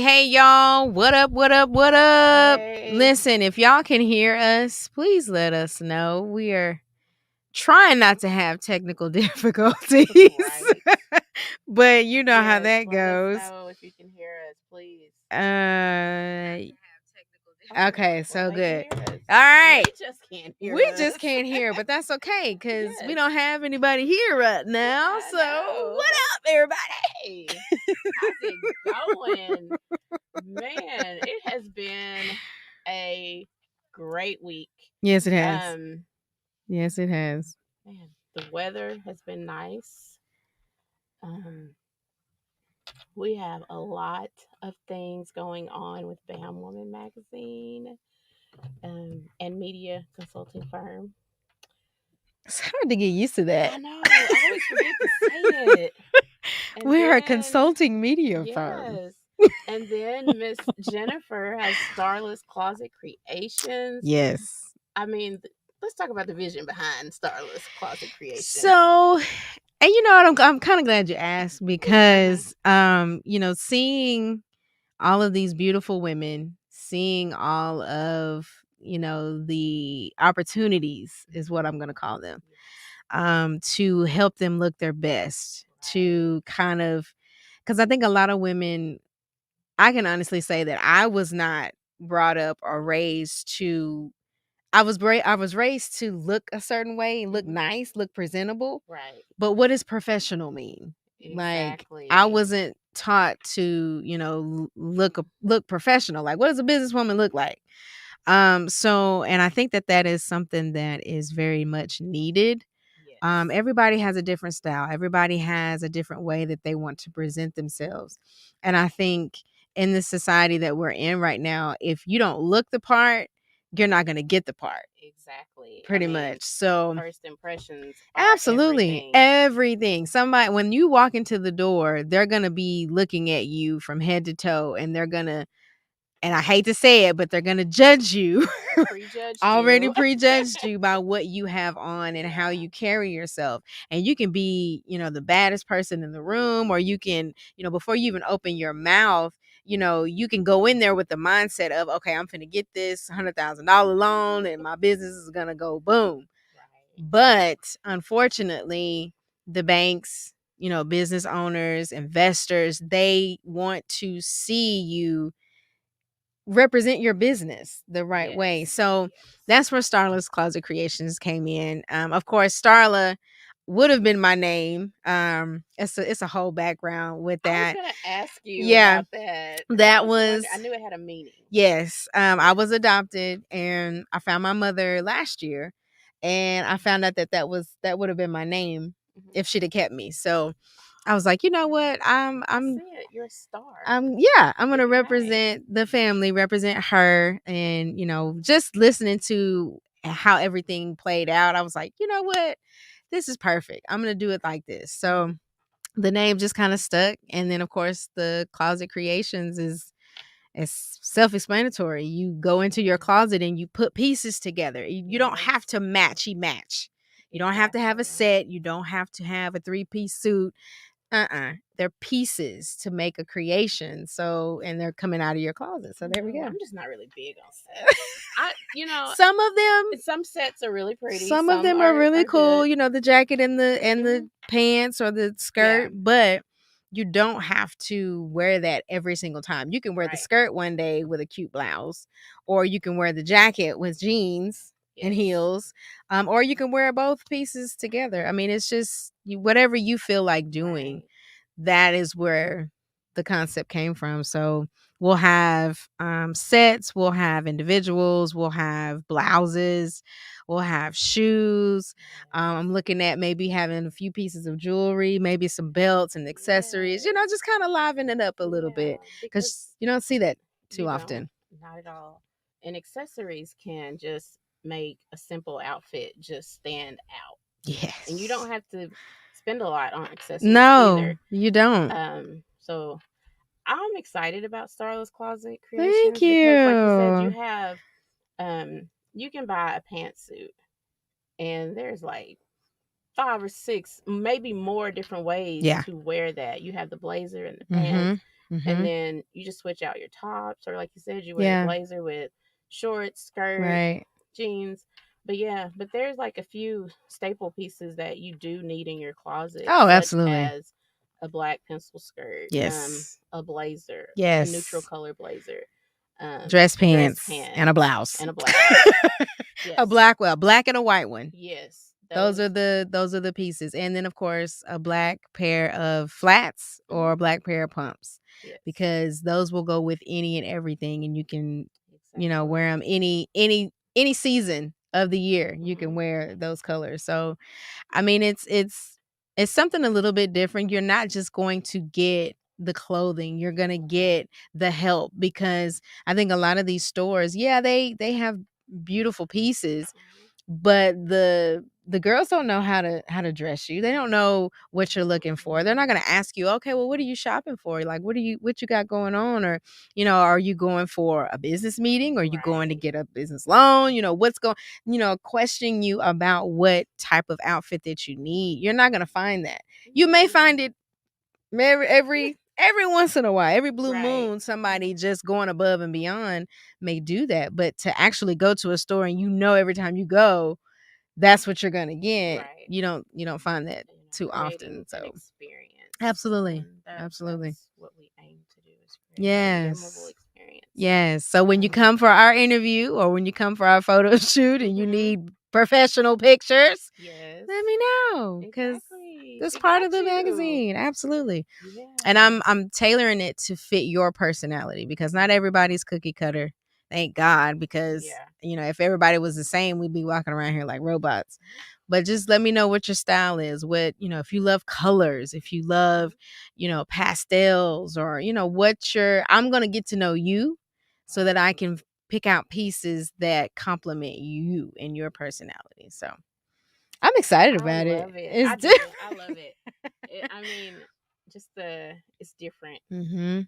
Hey, y'all. What up? What up? What up? Hey. Listen, if y'all can hear us, please let us know. We are trying not to have technical difficulties. Right. But you know how Yes, that let us goes. know if you can hear us, please. Okay, so Well, they good. can hear us. All right. We just can't hear We us. just can't hear, but that's okay because we Yes. don't have anybody here right now. I So, know. what up, everybody? Hey, how's it going? Man, it has been a great week. Yes, it has. Um, Yes, it has. Man, the weather has been nice. Um, we have a lot of things going on with BAM Woman magazine. And media consulting firm. It's hard to get used to that. I know. I always forget to say it. And We're a then, consulting media firm. yes. And then Miss Jennifer has Starless Closet Creations. Yes. I mean, let's talk about the vision behind Starless Closet Creations. So, and you know what? I'm kind of glad you asked because, seeing all of these beautiful women, seeing all of the opportunities is what I'm going to call them, to help them look their best, to kind of, because I think a lot of women, I can honestly say that I was not brought up or raised to. I was raised to look a certain way, look nice, look presentable. Right. But what does professional mean? Exactly. Like I wasn't taught to, look professional. Like what does a businesswoman look like? So and I think that is something that is very much needed. Yes. Everybody has a different style. Everybody has a different way that they want to present themselves. And I think in the society that we're in right now, if you don't look the part, you're not going to get the part. Exactly. Pretty much. So first impressions are absolutely everything. Somebody when you walk into the door, they're going to be looking at you from head to toe and they're going to, and I hate to say it, but they're going to judge you. Already prejudged you by what you have on and how you carry yourself. And you can be, the baddest person in the room, or you can, before you even open your mouth, you can go in there with the mindset of, okay, I'm finna get this $100,000 loan and my business is gonna go boom. Right. But unfortunately, the banks, business owners, investors, they want to see you represent your business the right way. So that's where Starla's Closet Creations came in. Of course, Starla would have been my name. It's a whole background with that. I was gonna ask you about that. That was I knew it had a meaning. Yes. I was adopted and I found my mother last year, and I found out that would have been my name if she'd have kept me. So I was like, you know what? You're a star. I'm gonna represent the family, represent her, and just listening to how everything played out, I was like, you know what? This is perfect. I'm gonna do it like this. So the name just kind of stuck. And then of course the Closet Creations is it's self-explanatory. You go into your closet and you put pieces together. You don't have to match. You don't have to have a set. You don't have to have a 3-piece suit. They're pieces to make a creation. So, and they're coming out of your closet. So there we go. I'm just not really big on sets. Some sets are really pretty. Some of them are really cool. Good. The jacket and the pants or the skirt, but you don't have to wear that every single time. You can wear the skirt one day with a cute blouse, or you can wear the jacket with jeans and heels, or you can wear both pieces together. I mean, it's just whatever you feel like doing. Right. That is where the concept came from. So we'll have sets, we'll have individuals, we'll have blouses, we'll have shoes. I'm looking at maybe having a few pieces of jewelry, maybe some belts and accessories, just kind of liven it up a little bit, because you don't see that too often. Not at all. And accessories can just make a simple outfit just stand out. Yes. And you don't have to spend a lot on accessories either. You don't. So I'm excited about Starless Closet Creations. Thank you. Because like you said, you have you can buy a pantsuit and there's like 5 or 6, maybe more different ways to wear that. You have the blazer and the pants. and then you just switch out your tops, or like you said, you wear Yeah. a blazer with shorts, skirt, Right. jeans. But there's like a few staple pieces that you do need in your closet, Oh, such absolutely. as a black pencil skirt, Yes. a blazer, a Yes. neutral color blazer, Dress pants and a blouse. and a blouse. Yes. A black and a white one. Yes. Those are the pieces. And then of course a black pair of flats or a black pair of pumps. Yes. Because those will go with any and everything, and you can Exactly. wear them any season of the year. You can wear those colors. So I mean, it's something a little bit different. You're not just going to get the clothing, you're going to get the help, because I think a lot of these stores, yeah, they have beautiful pieces, but the girls don't know how to dress you. They don't know what you're looking for. They're not going to ask you, okay, well, what are you shopping for? Like, what you got going on? Or, are you going for a business meeting? Or are you going to get a business loan? What's going, questioning you about what type of outfit that you need. You're not going to find that. You may find it every once in a while, every blue moon, somebody just going above and beyond may do that. But to actually go to a store and every time you go, that's what you're gonna get. Right. You don't find that too often. So an experience. absolutely, That's what we aim to do, is create a memorable experience. Yes. So when you come for our interview or when you come for our photo shoot and you need professional pictures, yes, let me know, because that's We part got of the you. magazine. Absolutely. Yeah. And I'm tailoring it to fit your personality, because not everybody's cookie cutter. Thank God, because if everybody was the same, we'd be walking around here like robots. But just let me know what your style is. What, if you love colors, if you love, pastels, or, I'm going to get to know you so that I can pick out pieces that complement you and your personality. So I'm excited about it. I love it. It's different. I love it. I mean, just it's different. And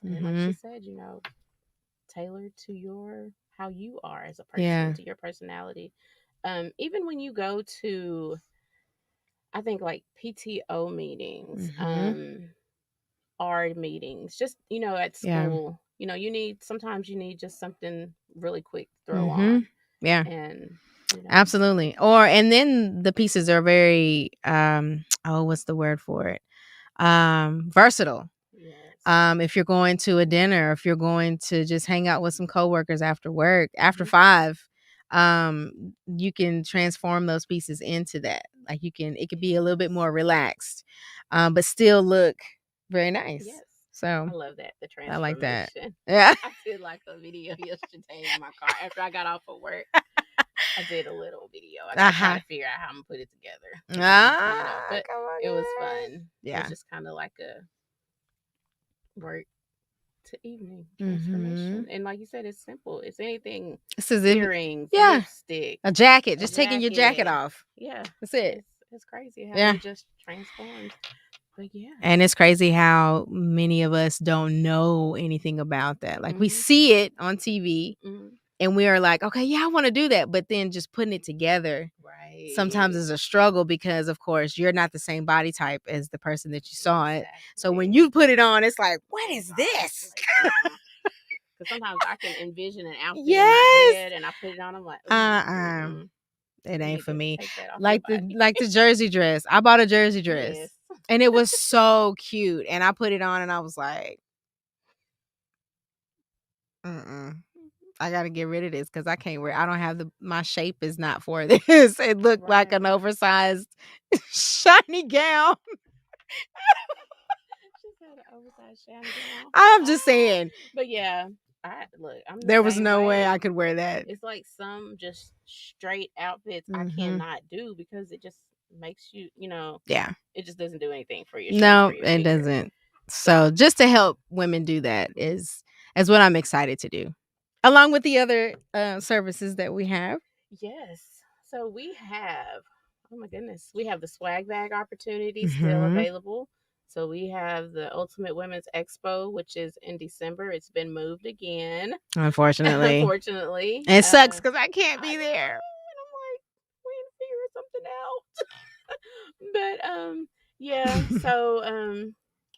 like she said, tailored to how you are as a person, to your personality. Even when you go to, I think, like PTO meetings, art meetings, just at school, sometimes you need just something really quick to throw on. Yeah. And absolutely. And then the pieces are very what's the word for it? Versatile. Yes. If you're going to a dinner, if you're going to just hang out with some coworkers after work, after 5, you can transform those pieces into that. Like it could be a little bit more relaxed, but still look very nice. Yes. So I love that, the transformation. I like that. Yeah. I did like a video yesterday in my car after I got off of work. I did a little video. I got trying to figure out how I'm gonna put it together. But it was fun. Yeah. It was just kind of like a work to evening transformation. And like you said, it's simple. It's anything. Earrings, lipstick, a jacket. Just taking your jacket off. Yeah. That's it. It's crazy how it just transforms. But yeah. And it's crazy how many of us don't know anything about that. Like we see it on TV and we are like, okay, yeah, I want to do that. But then just putting it together sometimes is a struggle, because of course you're not the same body type as the person that you saw it. So when you put it on, it's like, what is this? Because sometimes I can envision an outfit in my head and I put it on, I'm like, it ain't for me. Like the jersey dress. I bought a jersey dress. Yes. And it was so cute. And I put it on and I was like, I gotta get rid of this, because I can't wear. I don't have my shape is not for this. It looked like an oversized shiny gown. She said an oversized shiny gown. I'm just saying. But yeah, there was no way I could wear that. It's like some just straight outfits I cannot do, because it just makes you, it just doesn't do anything for your shape. No, it doesn't. So just to help women do that is what I'm excited to do, along with the other services that we have. Yes. So we have, oh my goodness, we have the swag bag opportunity still available. So we have the Ultimate Women's Expo, which is in December. It's been moved again. Unfortunately. And it sucks because I can't be there. And I'm like, we need to figure something out. But yeah, so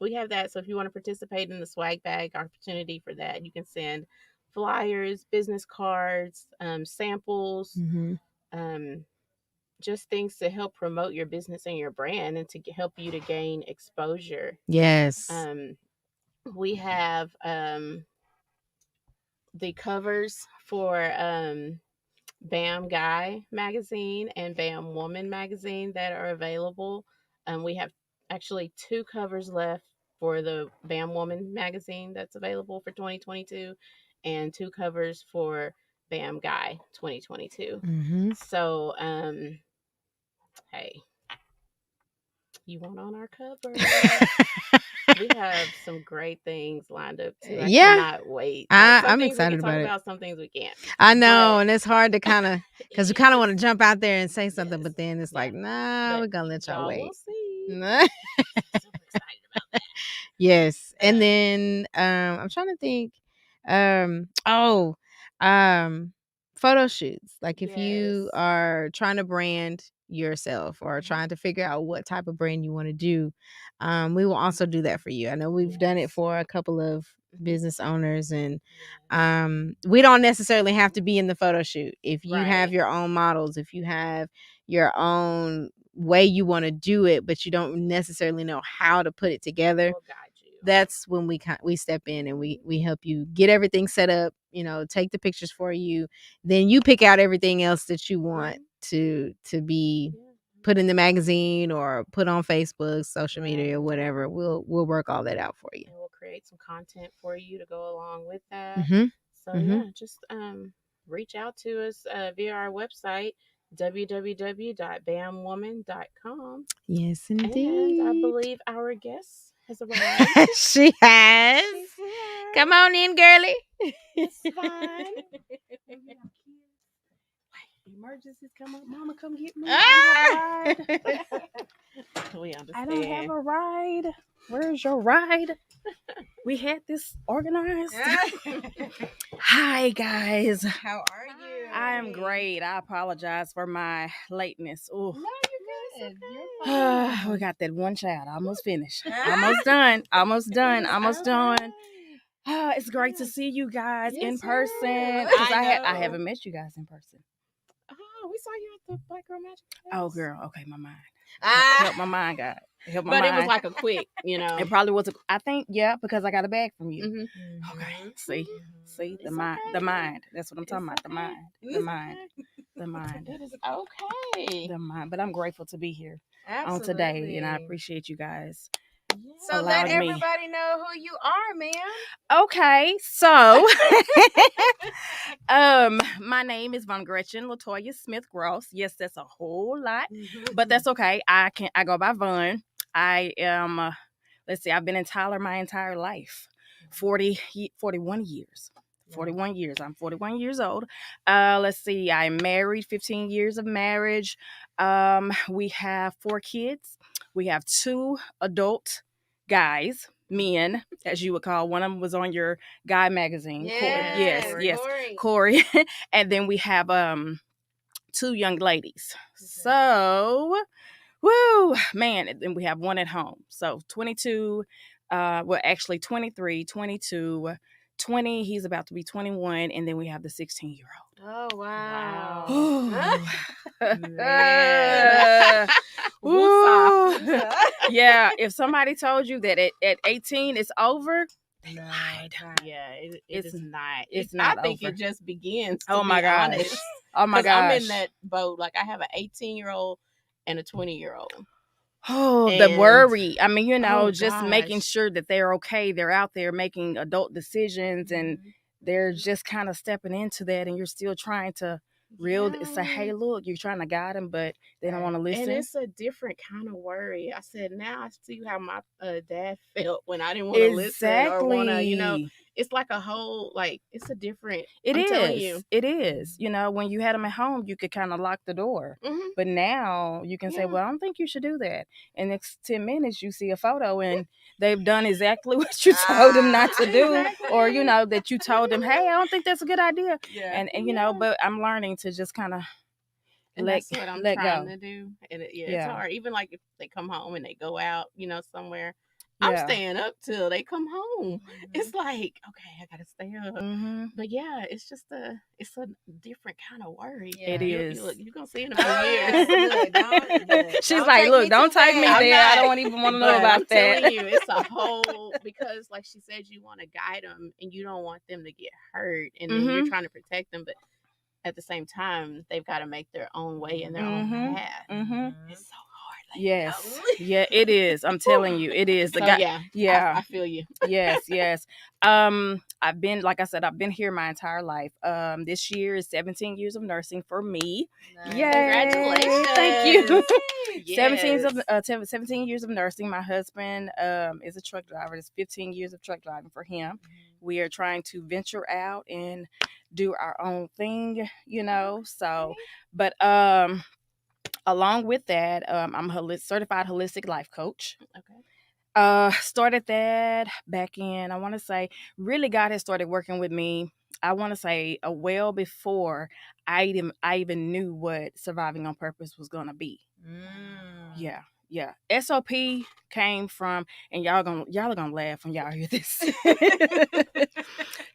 we have that. So if you want to participate in the swag bag opportunity for that, you can send flyers, business cards, samples, um, just things to help promote your business and your brand and to help you to gain exposure. Yes. We have the covers for BAM Guy magazine and BAM Woman magazine that are available. We have actually 2 covers left for the BAM Woman magazine that's available for 2022, and 2 covers for BAM Guy 2022. So, hey, you want on our cover? We have some great things lined up too. I cannot wait. Like, some I'm things we excited can talk about it. some things we can't. I know, But and it's hard to kind of because we kind of want to jump out there and say something, yes, but then it's like, nah, but we're gonna let y'all wait. will see. Nah. Super excited about that. Yes, and then I'm trying to think. Oh, photo shoots. Like if you Yes. are trying to brand yourself or trying to figure out what type of brand you want to do, we will also do that for you. I know we've done it for a couple of business owners, and we don't necessarily have to be in the photo shoot. If you have Right. your own models, if you have your own way you want to do it, but you don't necessarily know how to put it together, We'll guide you. that's when we step in and we help you get everything set up, take the pictures for you, then you pick out everything else that you want to be put in the magazine or put on Facebook, social media, or whatever. We'll work all that out for you. And we'll create some content for you to go along with that. So yeah, just reach out to us via our website, www.bamwoman.com. Yes, indeed. And I believe our guest has arrived. She has. Come on in, girly. It's fine. Emergencies come up. Mama, come get me. I don't have a ride. We understand. I don't have a ride. Where's your ride? We had this organized. Hi, guys. How are you? I am great. I apologize for my lateness. Ooh. No, you're good. You're fine. We got that one child. Almost finished. Almost done. Almost done. Almost done. It's great to see you guys in person. Because I haven't met you guys in person. Oh, we saw you at the Black Girl Magic Fest. Oh, girl. Okay, my mind. Help my mind, God. Help my mind. But it was like a quick, It probably was. I think, yeah, because I got a bag from you. Okay. See, the mind. The mind. That's what I'm talking about. The mind. The mind. The mind. It is okay. The mind. But I'm grateful to be here on today, and I appreciate you guys. So let everybody know who you are, ma'am. Okay, so my name is VonGretshun Latoya Smith Gross. Yes, that's a whole lot, but that's okay. I go by Von. I am let's see, I've been in Tyler my entire life. 41 years. 41 years. I'm 41 years old. Let's see, I'm married, 15 years of marriage. We have 4 kids. We have 2 adult guys, men, as you would call. One of them was on your guy magazine. Yes, Corey. And then we have 2 young ladies. So, woo, man. And then we have one at home. So 22, well, actually 23, 22, 20. He's about to be 21. And then we have the 16-year-old. Oh, wow. Yeah, if somebody told you that at 18 it's over, they lied. Yeah, it's not. It's not. I think it just begins. Oh my gosh. Honest. Oh my gosh. I'm in that boat. Like, I have an 18-year-old and a 20-year-old. Oh, the worry. I mean, just making sure that they're okay. They're out there making adult decisions, and they're just kind of stepping into that, and you're still trying to say, hey, look, you're trying to guide them, but they don't want to listen. And it's a different kind of worry. I said, now I see how my dad felt when I didn't want to listen or want to, it's like a whole, like, it's a different. It is. When you had them at home, you could kind of lock the door. But now you can say, well, I don't think you should do that. And next 10 minutes, you see a photo and they've done exactly what you told them not to do. Or, that you told them, hey, I don't think that's a good idea. And but I'm learning to just kind of that's what I'm trying to do. And it's hard. Even like if they come home and they go out, somewhere, I'm staying up till they come home. It's like, okay, I gotta stay up. But yeah, it's just a different kind of worry. It is. You're gonna see in a few years. She's like, look, don't take me there. I don't even want to know about I'm that. telling you, it's a whole, because like she said, you want to guide them and you don't want them to get hurt, and then you're trying to protect them, but at the same time, they've got to make their own way and their own path. It's so hard. Like, yes. Yeah, it is. I'm telling you, it is. I feel you. yes. I've been, like I said, I've been here my entire life. This year is 17 years of nursing for me. Nice. Yay. Congratulations. Thank you. Yes. 17 years of nursing. My husband is a truck driver. It's 15 years of truck driving for him. We are trying to venture out and do our own thing, so, but along with that, I'm a certified holistic life coach. Okay. Started that back in, I want to say, really God has started working with me, I want to say, well before I even knew what surviving on purpose was going to be. Yeah. SOP came from, and y'all are gonna laugh when y'all hear this.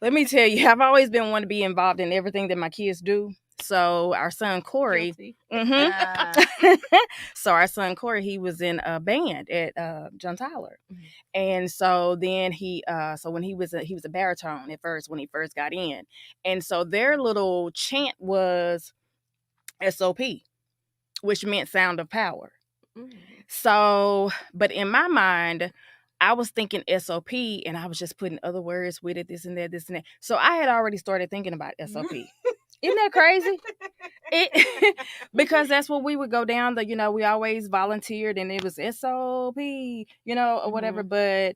Let me tell you, I've always been one to be involved in everything that my kids do. So our son Corey, so our son Corey, he was in a band at John Tyler, and so then when he was a baritone at first when he first got in, and so their little chant was SOP, which meant sound of power. So, but in my mind, I was thinking SOP and I was just putting other words with it, this and that. So I had already started thinking about SOP. Isn't that crazy? Because that's what we would go down we always volunteered and it was SOP, or whatever, but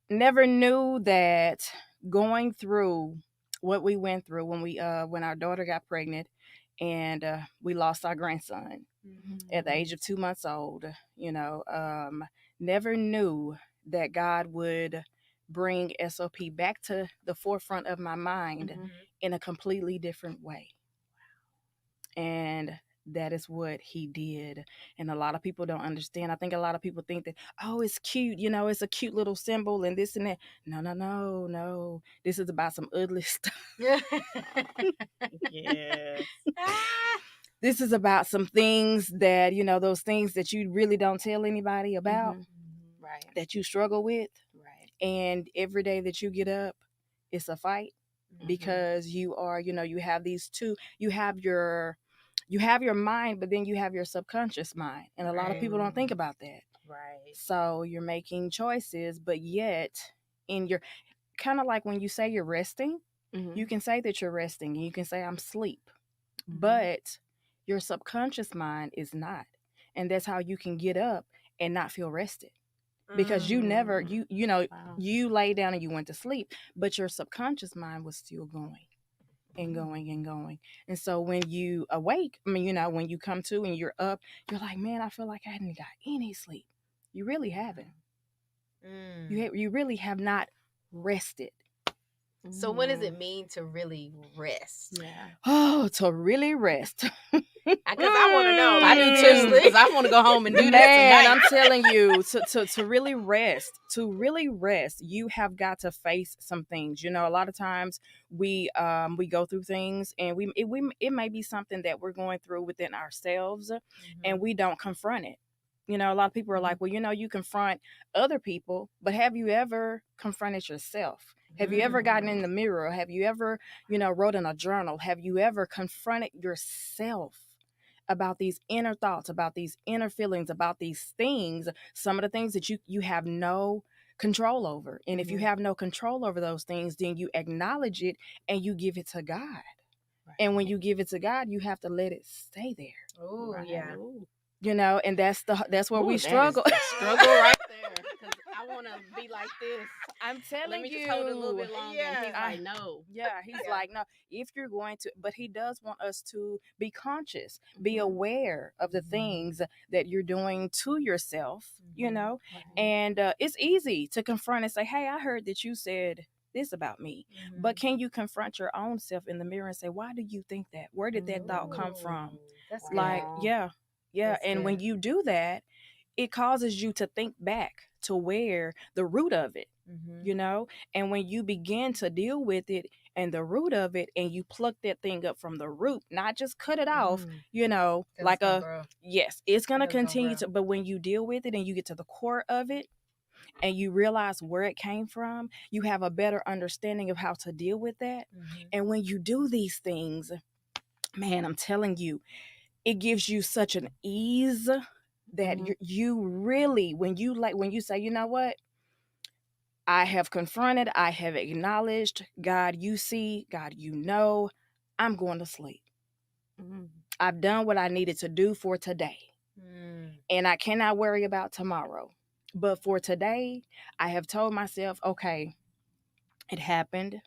never knew that going through what we went through when our daughter got pregnant and we lost our grandson at the age of 2 months old, never knew that God would bring SOP back to the forefront of my mind in a completely different way. And that is what he did. And a lot of people don't understand. I think a lot of people think that, oh, it's cute, it's a cute little symbol and this and that. No. This is about some ugly stuff. Yes. This is about some things that, those things that you really don't tell anybody about, right, that you struggle with. Right. And every day that you get up, it's a fight because you are, you have these two, you have your mind, but then you have your subconscious mind. And a lot of people don't think about that. Right. So you're making choices, but yet in your, kind of like when you say you're resting, you can say that you're resting and you can say I'm asleep, but your subconscious mind is not. And that's how you can get up and not feel rested. Because you never, you lay down and you went to sleep, but your subconscious mind was still going and going and going. And so when you awake, when you come to and you're up, you're like, man, I feel like I hadn't got any sleep. You really haven't. You really have not rested. So what does it mean to really rest? Yeah. Oh, to really rest. Because I want to know. I do too. Because I want to go home and do that tonight. I'm telling you, to really rest, you have got to face some things. A lot of times we go through things and it may be something that we're going through within ourselves and we don't confront it. A lot of people are like, well, you confront other people, but have you ever confronted yourself? Have you ever gotten in the mirror? Have you ever, wrote in a journal? Have you ever confronted yourself about these inner thoughts, about these inner feelings, about these things, some of the things that you have no control over? And if you have no control over those things, then you acknowledge it and you give it to God. Right. And when you give it to God, you have to let it stay there. Oh, yeah. And that's where we struggle. Struggle right there. Because I want to be like this. I'm telling Let me you. just hold it a little bit longer. Yeah. And he's like, no. Yeah, he's like, no. If you're going to, but he does want us to be conscious, be aware of the things that you're doing to yourself, right. And it's easy to confront and say, hey, I heard that you said this about me. But can you confront your own self in the mirror and say, why do you think that? Where did that thought come from? That's like, good. yeah. That's and good. when you do that, it causes you to think back to where the root of it, and when you begin to deal with it and the root of it, and you pluck that thing up from the root, not just cut it off, like yes, it's going to continue to, but when you deal with it and you get to the core of it and you realize where it came from, you have a better understanding of how to deal with that. And when you do these things, man, I'm telling you, it gives you such an ease that you really, when you say, you know what, I have confronted, I have acknowledged, God, you see, God, you know, I'm going to sleep. I've done what I needed to do for today. And I cannot worry about tomorrow. But for today, I have told myself, okay, it happened.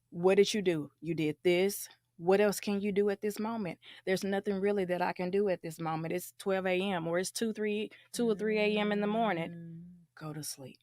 What did you do? You did this. What else can you do at this moment? There's nothing really that I can do at this moment. It's 12 a.m. or it's 2 or 3 a.m. in the morning. Go to sleep.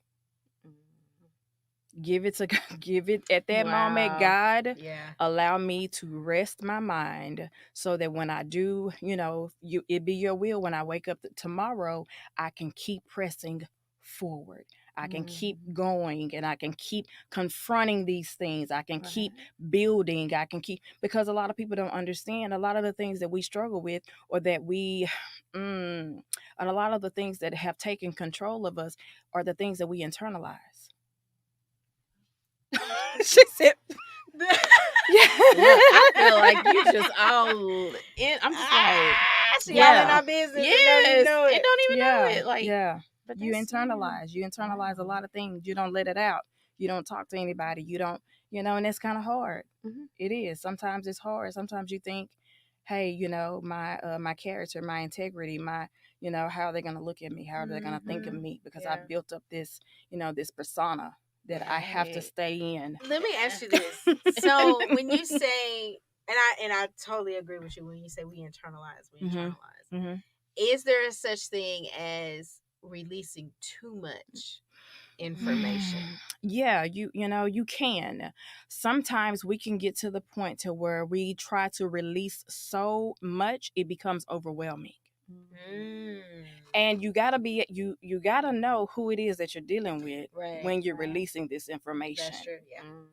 Give it at that moment, God. Allow me to rest my mind so that when I do, it be your will, when I wake up tomorrow, I can keep pressing forward. I can keep going, and I can keep confronting these things. I can keep building. I can keep, because a lot of people don't understand a lot of the things that we struggle with, or that and a lot of the things that have taken control of us are the things that we internalize. She said, Look, I feel like you just all in. I'm just like, she all in our business. Yes, and don't even know it. Like, but you internalize a lot of things. You don't let it out. You don't talk to anybody. You don't, and that's kind of hard. It is. Sometimes it's hard. Sometimes you think, hey, my character, my integrity, my, how are they going to look at me? How are they going to think of me? Because I've built up this, this persona that I have to stay in. Let me ask you this. So when you say, and I totally agree with you when you say we internalize. Is there such thing as releasing too much information? Yeah, you can. Sometimes we can get to the point to where we try to release so much it becomes overwhelming. And you gotta know who it is that you're dealing with when you're releasing this information. That's true.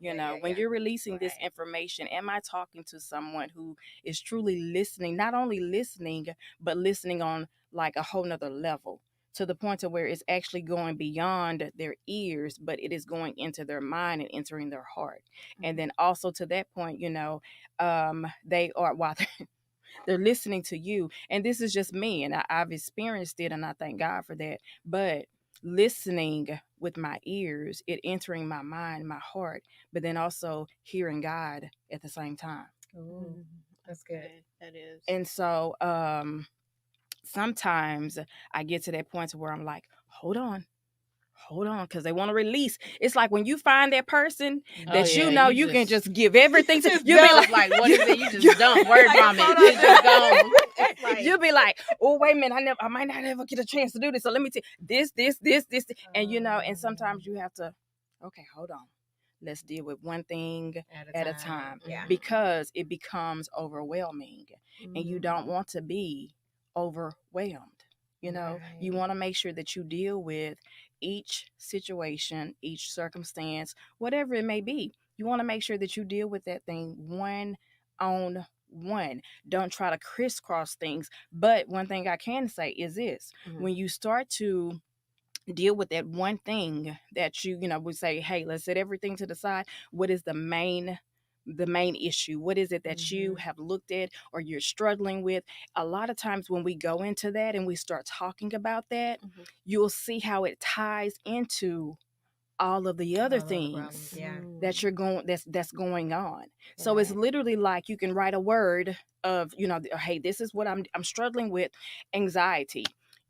Yeah. When you're releasing this information, am I talking to someone who is truly listening, not only listening, but listening on like a whole nother level, to the point of where it's actually going beyond their ears, but it is going into their mind and entering their heart. And then also to that point, they are, while they're listening to you, and this is just me, and I've experienced it, and I thank God for that. But listening with my ears, it entering my mind, my heart, but then also hearing God at the same time. Ooh, that's good. That is. And so sometimes I get to that point where I'm like, hold on, because they want to release. It's like when you find that person that you can just give everything to. You'll be like, what is it? You just don't word vomit. It's just gone. You'll be like, oh, wait a minute, I might not ever get a chance to do this. So let me tell you this. And and sometimes you have to, okay, hold on. Let's deal with one thing at a time. Because it becomes overwhelming. And you don't want to be overwhelmed. You want to make sure that you deal with each situation, each circumstance, whatever it may be. You want to make sure that you deal with that thing one on one. Don't try to crisscross things. But one thing I can say is this: when you start to deal with that one thing that you would say, hey, let's set everything to the side. What is the main issue? What is it that you have looked at or you're struggling with? A lot of times when we go into that and we start talking about that, you'll see how it ties into all of the other things that you're going that's going on. So it's literally like you can write a word of, hey, this is what I'm struggling with, anxiety.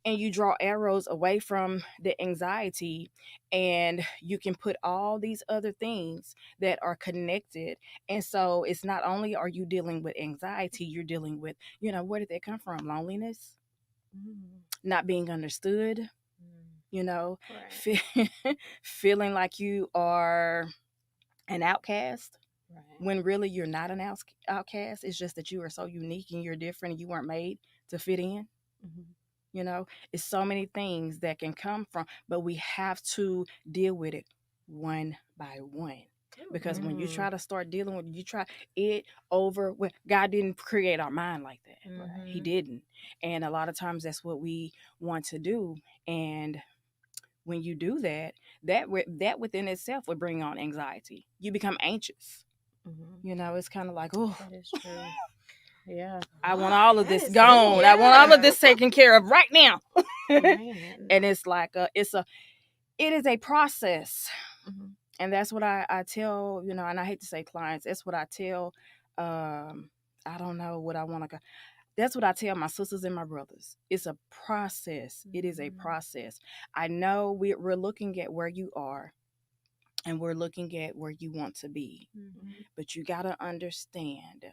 And you draw arrows away from the anxiety, and you can put all these other things that are connected. And so it's not only are you dealing with anxiety, you're dealing with, where did that come from? Loneliness, not being understood, feeling like you are an outcast, when really you're not an outcast. It's just that you are so unique and you're different and you weren't made to fit in. You know, it's so many things that can come from, but we have to deal with it one by one. Because when you try to start dealing with, you try it over. Well, God didn't create our mind like that. He didn't. And a lot of times that's what we want to do. And when you do that, that within itself would bring on anxiety. You become anxious. You know, it's kind of like, oh, That is true. Yeah. I want all of this gone. I want all of this taken care of right now. And it's like it is a process. And that's what I tell, you know, and I hate to say clients, that's what I tell, I don't know what I want to, that's what I tell my sisters and my brothers. It's a process. It is a process. I know we're looking at where you are and we're looking at where you want to be. But you got to understand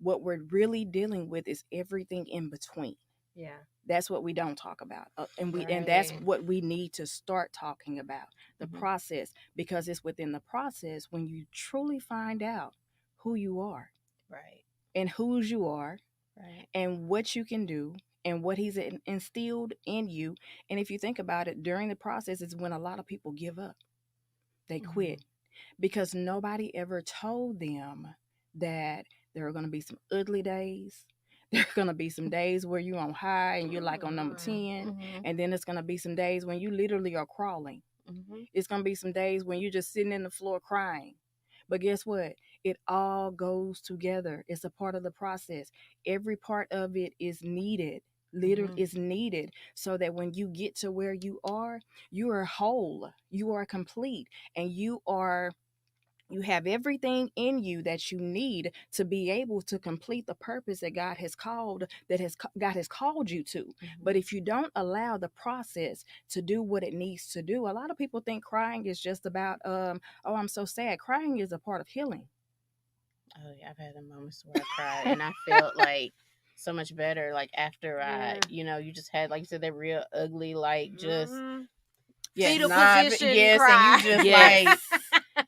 what we're really dealing with is everything in between. Yeah. That's what we don't talk about. And that's what we need to start talking about, the process, because it's within the process when you truly find out who you are. Right. And whose you are. Right. And what you can do and what he's instilled in you. And if you think about it, during the process is when a lot of people give up. They quit because nobody ever told them that there are going to be some ugly days. There are going to be some days where you're on high and you're like on number 10. And then it's going to be some days when you literally are crawling. It's going to be some days when you're just sitting in the floor crying. But guess what? It all goes together. It's a part of the process. Every part of it is needed. Literally is needed so that when you get to where you are whole, you are complete, and you have everything in you that you need to be able to complete the purpose that God has called you to. But if you don't allow the process to do what it needs to do, a lot of people think crying is just about oh, I'm so sad. Crying is a part of healing. Oh yeah, I've had the moments where I cried and I felt like so much better. Like after I, you know, you just had, like you said, that real ugly, like just fetal position cry. And you just like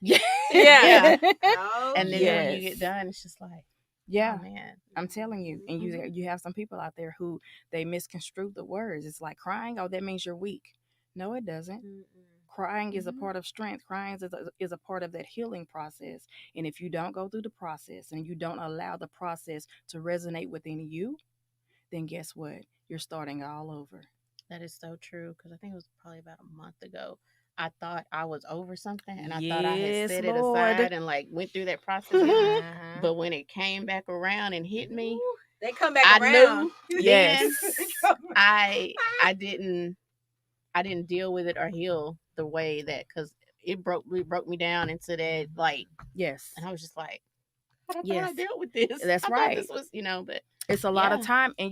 yeah. And then when you get done, it's just like, yeah, oh, man, I'm telling you. And you have some people out there who they misconstrue the words. It's like crying, oh, that means you're weak. No, it doesn't. Crying is a part of strength. Crying is a part of that healing process. And if you don't go through the process and you don't allow the process to resonate within you, then guess what? You're starting all over. That is so true. Because I think it was probably about a month ago. I thought I was over something, and I thought I had set it aside and like went through that process. But when it came back around and hit me, they come back around. Then I didn't deal with it or heal the way that, because it broke me down into that, like, and I was just like, I don't think I dealt with this. That's right. This was, but it's a lot of time. And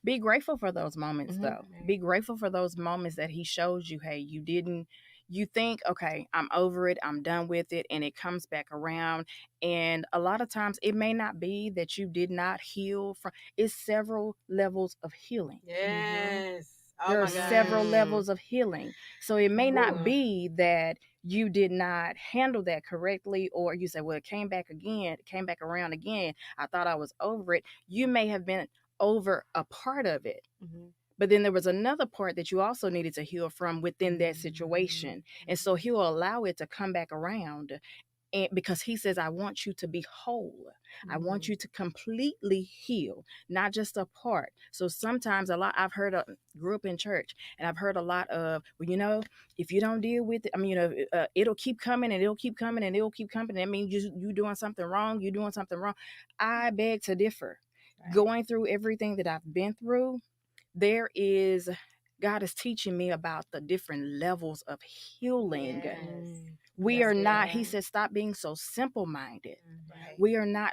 be grateful for those moments though. Be grateful for those moments that he shows you, hey, you think, okay, I'm over it, I'm done with it, and it comes back around. And a lot of times it may not be that you did not heal from, it's several levels of healing. Yes. There are several levels of healing. So it may not be that you did not handle that correctly, or you say, well, it came back around again. I thought I was over it. You may have been over a part of it. But then there was another part that you also needed to heal from within that situation. And so he'll allow it to come back around. And because he says, I want you to be whole. I want you to completely heal, not just a part. So sometimes I've heard, grew up in church, and I've heard a lot of, well, if you don't deal with it, it'll keep coming and it'll keep coming and it'll keep coming. That means you doing something wrong. You're doing something wrong. I beg to differ. Right. Going through everything that I've been through, God is teaching me about the different levels of healing. Yes. We are not, he says, stop being so simple-minded. Right. We are not,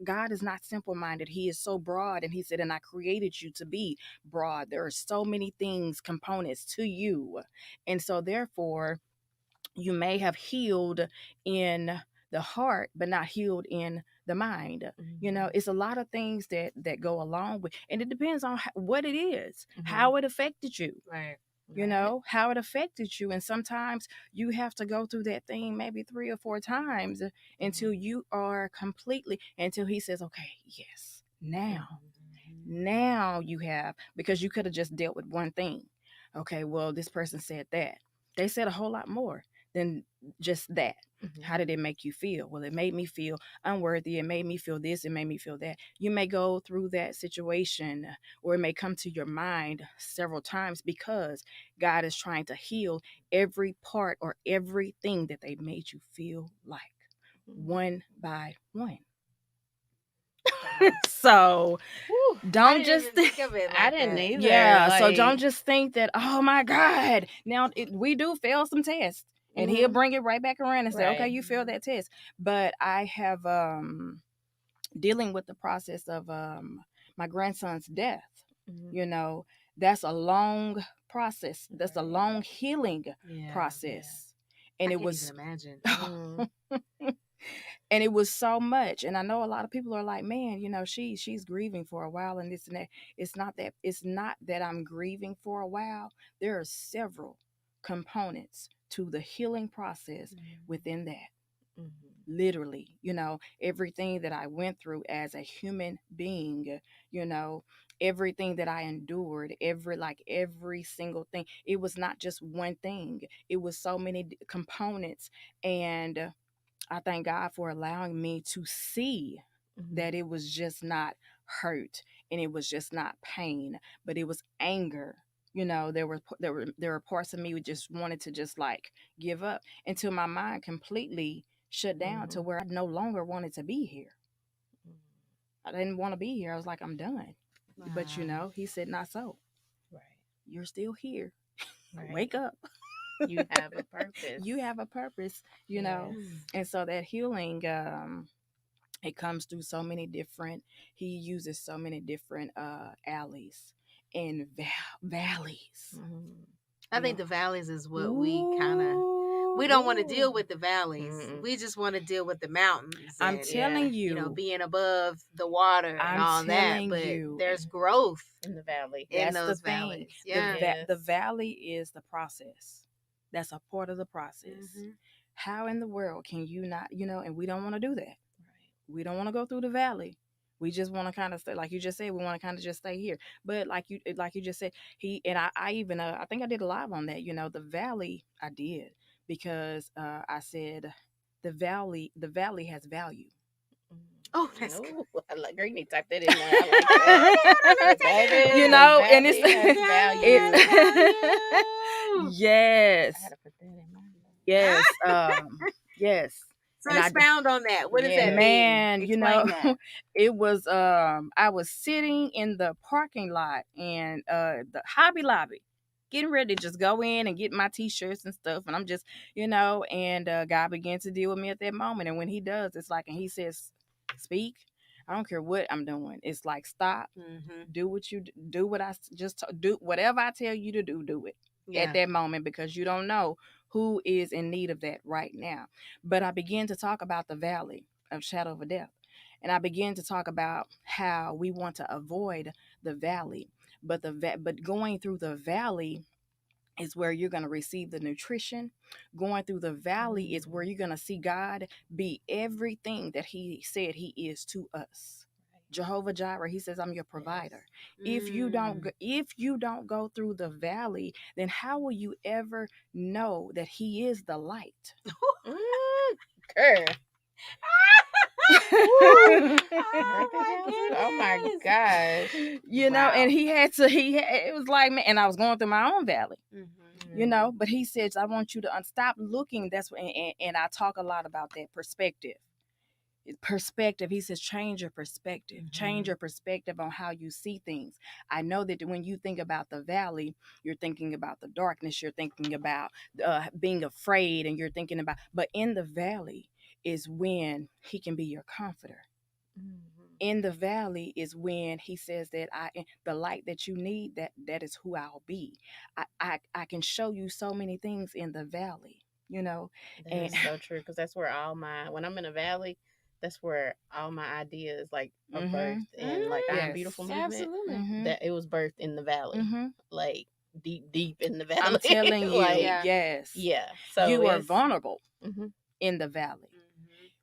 God is not simple-minded. He is so broad. And he said, and I created you to be broad. There are so many things, components to you. And so therefore, you may have healed in the heart, but not healed in the mind. It's a lot of things that go along with, and it depends on what it is, how it affected you. Right. How it affected you. And sometimes you have to go through that thing maybe 3 or 4 times until you are until he says, okay, yes, now Now you have, because you could have just dealt with one thing. Okay, well, this person said that. They said a whole lot more than just that. How did it make you feel? Well, it made me feel unworthy. It made me feel this. It made me feel that. You may go through that situation, or it may come to your mind several times, because God is trying to heal every part or everything that they made you feel like, one by one. So don't just think of it like I didn't that. either. yeah, so like, don't just think that, oh my God, now we do fail some tests, and he'll bring it right back around and say, okay, Right. you failed that test. But I have dealing with the process of my grandson's death. You know, that's a long process. That's a long healing process. And I it can't was even imagine. and it was so much. And I know a lot of people are like, man, she's grieving for a while and this and that. It's not that I'm grieving for a while. There are several components to the healing process within that. Literally, everything that I went through as a human being, everything that I endured, every single thing. It was not just one thing. It was so many components. And I thank God for allowing me to see that it was just not hurt, and it was just not pain, but it was anger. There were parts of me who just wanted to just like give up, until my mind completely shut down to where I no longer wanted to be here. I didn't want to be here. I was like, I'm done. But he said, not so. Right. You're still here. Right. Wake up. You have a purpose. You have a purpose, know. And so that healing, it comes through so many different, he uses so many different alleys and valleys. I think the valleys is what we kind of, we don't want to deal with the valleys. We just want to deal with the mountains. I'm telling being above the water and all that. But there's growth in the valley. in That's those the thing. valleys. Yeah. The valley is the process. That's a part of the process. How in the world can you not, and we don't want to do that. Right. We don't want to go through the valley. We just want to kind of stay, like you just said, we want to kind of just stay here. But like you just said, I even, I think I did a live on that, the valley I did, because I said the valley has value. Oh, that's good. I like her. You need to type that in there. I like that. And it's value. Yes. I had to put that in mind. Yes. Yes. So expound on that. What does that mean? Man, that. It was I was sitting in the parking lot and the Hobby Lobby, getting ready to just go in and get my t-shirts and stuff, and I'm just, and God began to deal with me at that moment. And when he does, it's like, and he says, speak. I don't care what I'm doing. It's like, stop, do what you do, what I just do, whatever I tell you to do it at that moment, because you don't know who is in need of that right now. But I began to talk about the valley of shadow of death. And I began to talk about how we want to avoid the valley. But going through the valley is where you're going to receive the nutrition. Going through the valley is where you're going to see God be everything that he said he is to us. Jehovah Jireh, he says, I'm your provider. If you don't go through the valley, then how will you ever know that he is the light? Girl. Oh my gosh. And it was like, man, and I was going through my own valley. But he says, I want you to stop looking. That's what, and I talk a lot about that perspective. He says, change your perspective. Change your perspective on how you see things. I know that when you think about the valley, you're thinking about the darkness, you're thinking about being afraid, and you're thinking about, but in the valley is when he can be your comforter. In the valley is when he says that the light that you need, that is who I'll be. I can show you so many things in the valley, That's so true, because that's where when I'm in a valley, that's where all my ideas are birthed. And like I Am Beautiful movement, absolutely. that it was birthed in the valley, like deep in the valley. I'm telling you, yes. Yeah. So you are vulnerable in the valley.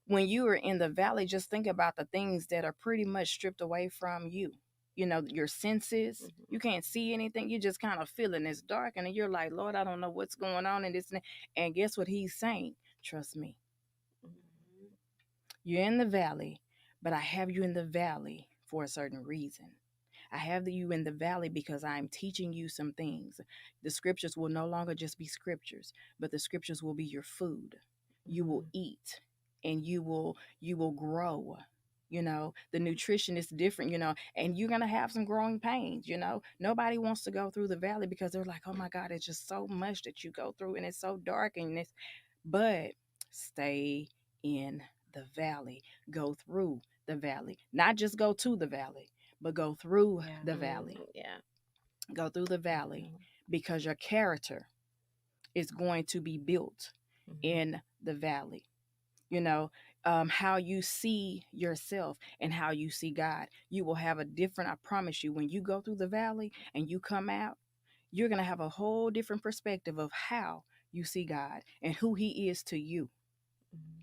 When you are in the valley, just think about the things that are pretty much stripped away from you. your senses. You can't see anything. You just kind of feeling it's dark, and then you're like, Lord, I don't know what's going on in this. And guess what he's saying? Trust me. You're in the valley, but I have you in the valley for a certain reason. I have you in the valley because I'm teaching you some things. The scriptures will no longer just be scriptures, but the scriptures will be your food. You will eat, and you will grow. The nutrition is different, and you're going to have some growing pains. Nobody wants to go through the valley because they're like, oh my God, it's just so much that you go through, and it's so dark, but stay in the valley. Go through the valley, not just go to the valley, but go through the valley. Go through the valley, because your character is going to be built in the valley. How you see yourself and how you see God, you will have a different, I promise you, when you go through the valley and you come out, you're going to have a whole different perspective of how you see God and who he is to you.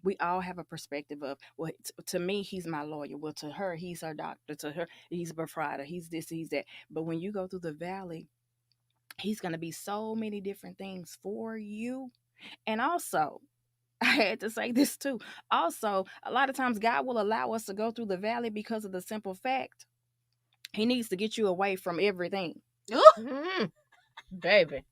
We all have a perspective of, well, to me, he's my lawyer. Well, to her, he's her doctor. To her, he's a provider. He's this, he's that. But when you go through the valley, he's going to be so many different things for you. And also, I had to say this too. Also, a lot of times God will allow us to go through the valley because of the simple fact he needs to get you away from everything. Baby.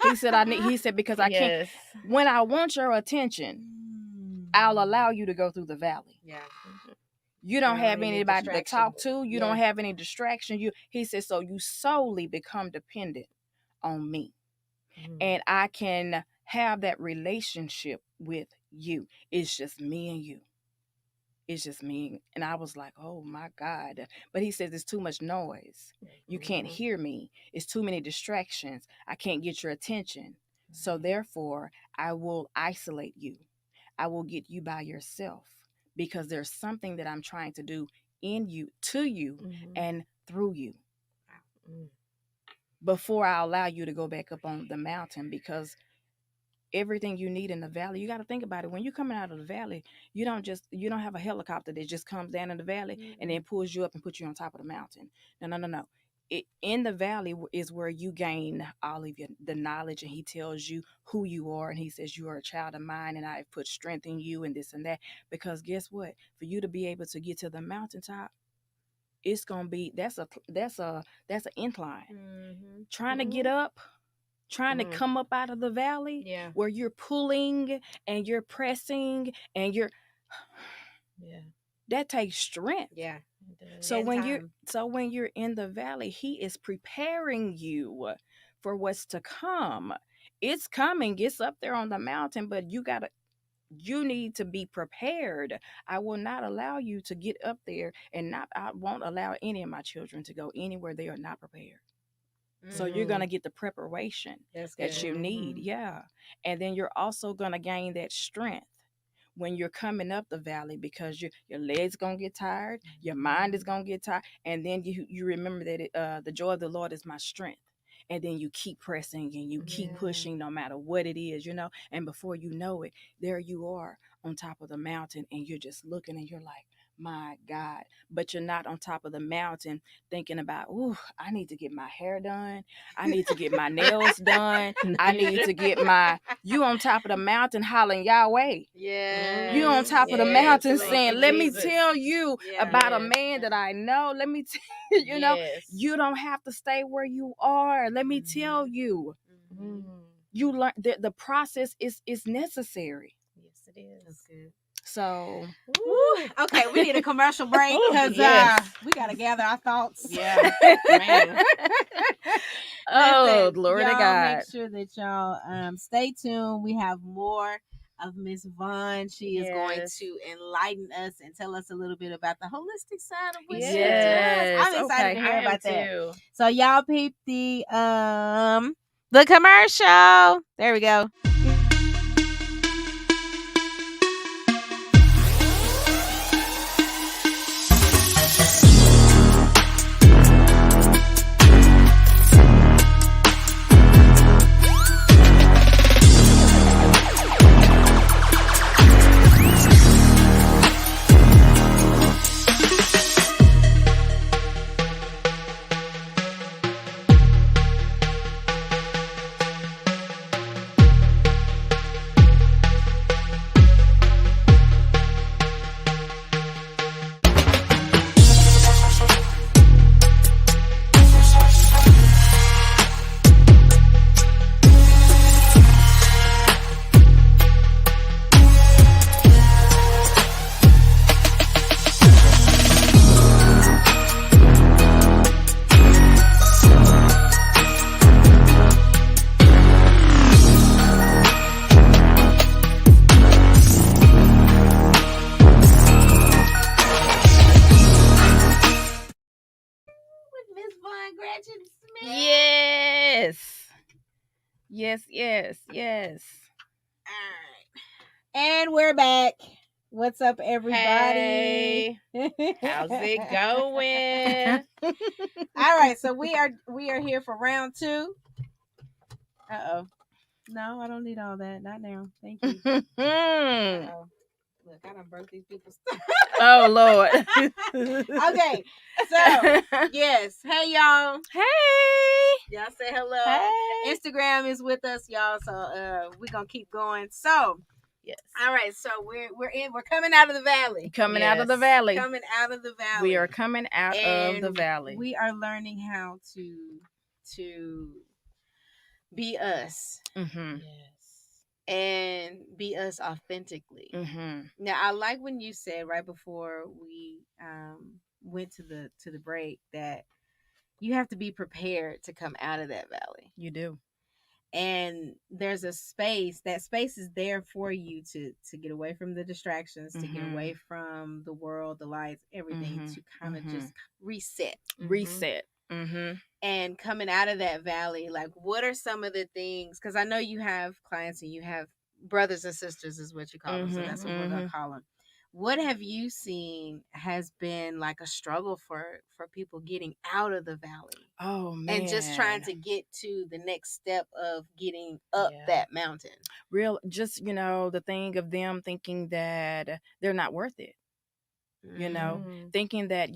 He said, because I can't. When I want your attention, I'll allow you to go through the valley. Yeah. You don't have anybody to talk to. You don't have any distraction. He says, so you solely become dependent on me. And I can have that relationship with you. It's just me and you. It's just me. And I was like, oh my God. But he says, it's too much noise. You can't hear me. It's too many distractions. I can't get your attention. So therefore, I will isolate you. I will get you by yourself, because there's something that I'm trying to do in you, to you, and through you. Before I allow you to go back up on the mountain, because everything you need in the valley, you got to think about it. When you're coming out of the valley, you don't have a helicopter that just comes down in the valley and then pulls you up and puts you on top of the mountain. No. In the valley is where you gain all of the knowledge, and he tells you who you are, and he says you are a child of mine, and I have put strength in you, and this and that. Because guess what? For you to be able to get to the mountaintop, it's gonna be that's an incline. Trying to get up, trying to come up out of the valley, where you're pulling and you're pressing and you're that takes strength. Yeah. So when you're in the valley, he is preparing you for what's to come. It's coming. It's up there on the mountain, but you need to be prepared. I will not allow you to get up there, and I won't allow any of my children to go anywhere they are not prepared. So you're going to get the preparation that you need. Yeah. And then you're also going to gain that strength when you're coming up the valley, because your legs going to get tired. Your mind is going to get tired. And then you remember that the joy of the Lord is my strength. And then you keep pressing and you keep pushing no matter what it is, and before you know it, there you are on top of the mountain, and you're just looking and you're like, my God. But you're not on top of the mountain thinking about, I need to get my hair done. I need to get my nails done. I need to get you on top of the mountain hollering Yahweh. Yeah. You on top of the mountain saying, let me tell you about a man that I know. Let me tell you, you don't have to stay where you are. Let me tell you. You learn the process is necessary. Yes, it is. That's good. So, okay, we need a commercial break because we got to gather our thoughts. Yeah, man. Listen, glory to God. Make sure that y'all stay tuned. We have more of Miss Von. She is going to enlighten us and tell us a little bit about the holistic side of what she does. I'm excited to hear about that. So y'all peep the commercial. There we go. Yes, yes, yes. All right. And we're back. What's up, everybody? Hey, how's it going? All right, so we are here for round 2. Uh-oh. No, I don't need all that. Not now. Thank you. Uh-oh. Look, I done broke these people's stuff. Oh Lord. Okay, so yes. Hey y'all. Hey. Y'all say hello. Hey. Instagram is with us, y'all. So we're gonna keep going. So Yes. all right, so we're coming out of the valley. Coming out of the valley. Coming out of the valley. We are coming out of the valley. We are learning how to be us. Mm-hmm. Yes. And be us authentically. Mm-hmm. Now, I like when you said right before we went to the break that you have to be prepared to come out of that valley. You do. And there's a space. That space is there for you to get away from the distractions, to get away from the world, the lights, everything, to kind of just reset. Reset. Mm-hmm. And coming out of that valley, like, what are some of the things? Because I know you have clients and you have brothers and sisters, is what you call them. So that's what we're gonna call them. What have you seen has been like a struggle for people getting out of the valley? Oh man. And just trying to get to the next step of getting up that mountain. Just the thing of them thinking that they're not worth it. Thinking that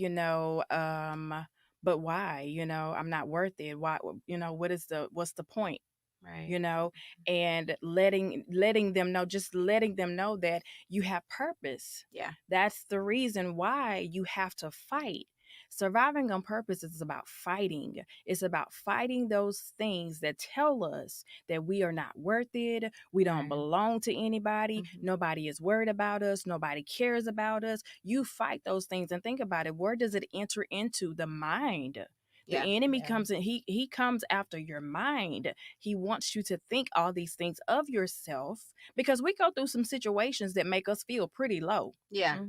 but why? I'm not worth it. Why? What's the point? Right. And letting them know, just letting them know that you have purpose. Yeah. That's the reason why you have to fight. Surviving on purpose is about fighting. It's about fighting those things that tell us that we are not worth it. We don't belong to anybody. Nobody is worried about us. Nobody cares about us. You fight those things and think about it. Where does it enter into? The mind. The enemy comes in, he comes after your mind. He wants you to think all these things of yourself, because we go through some situations that make us feel pretty low. Yeah.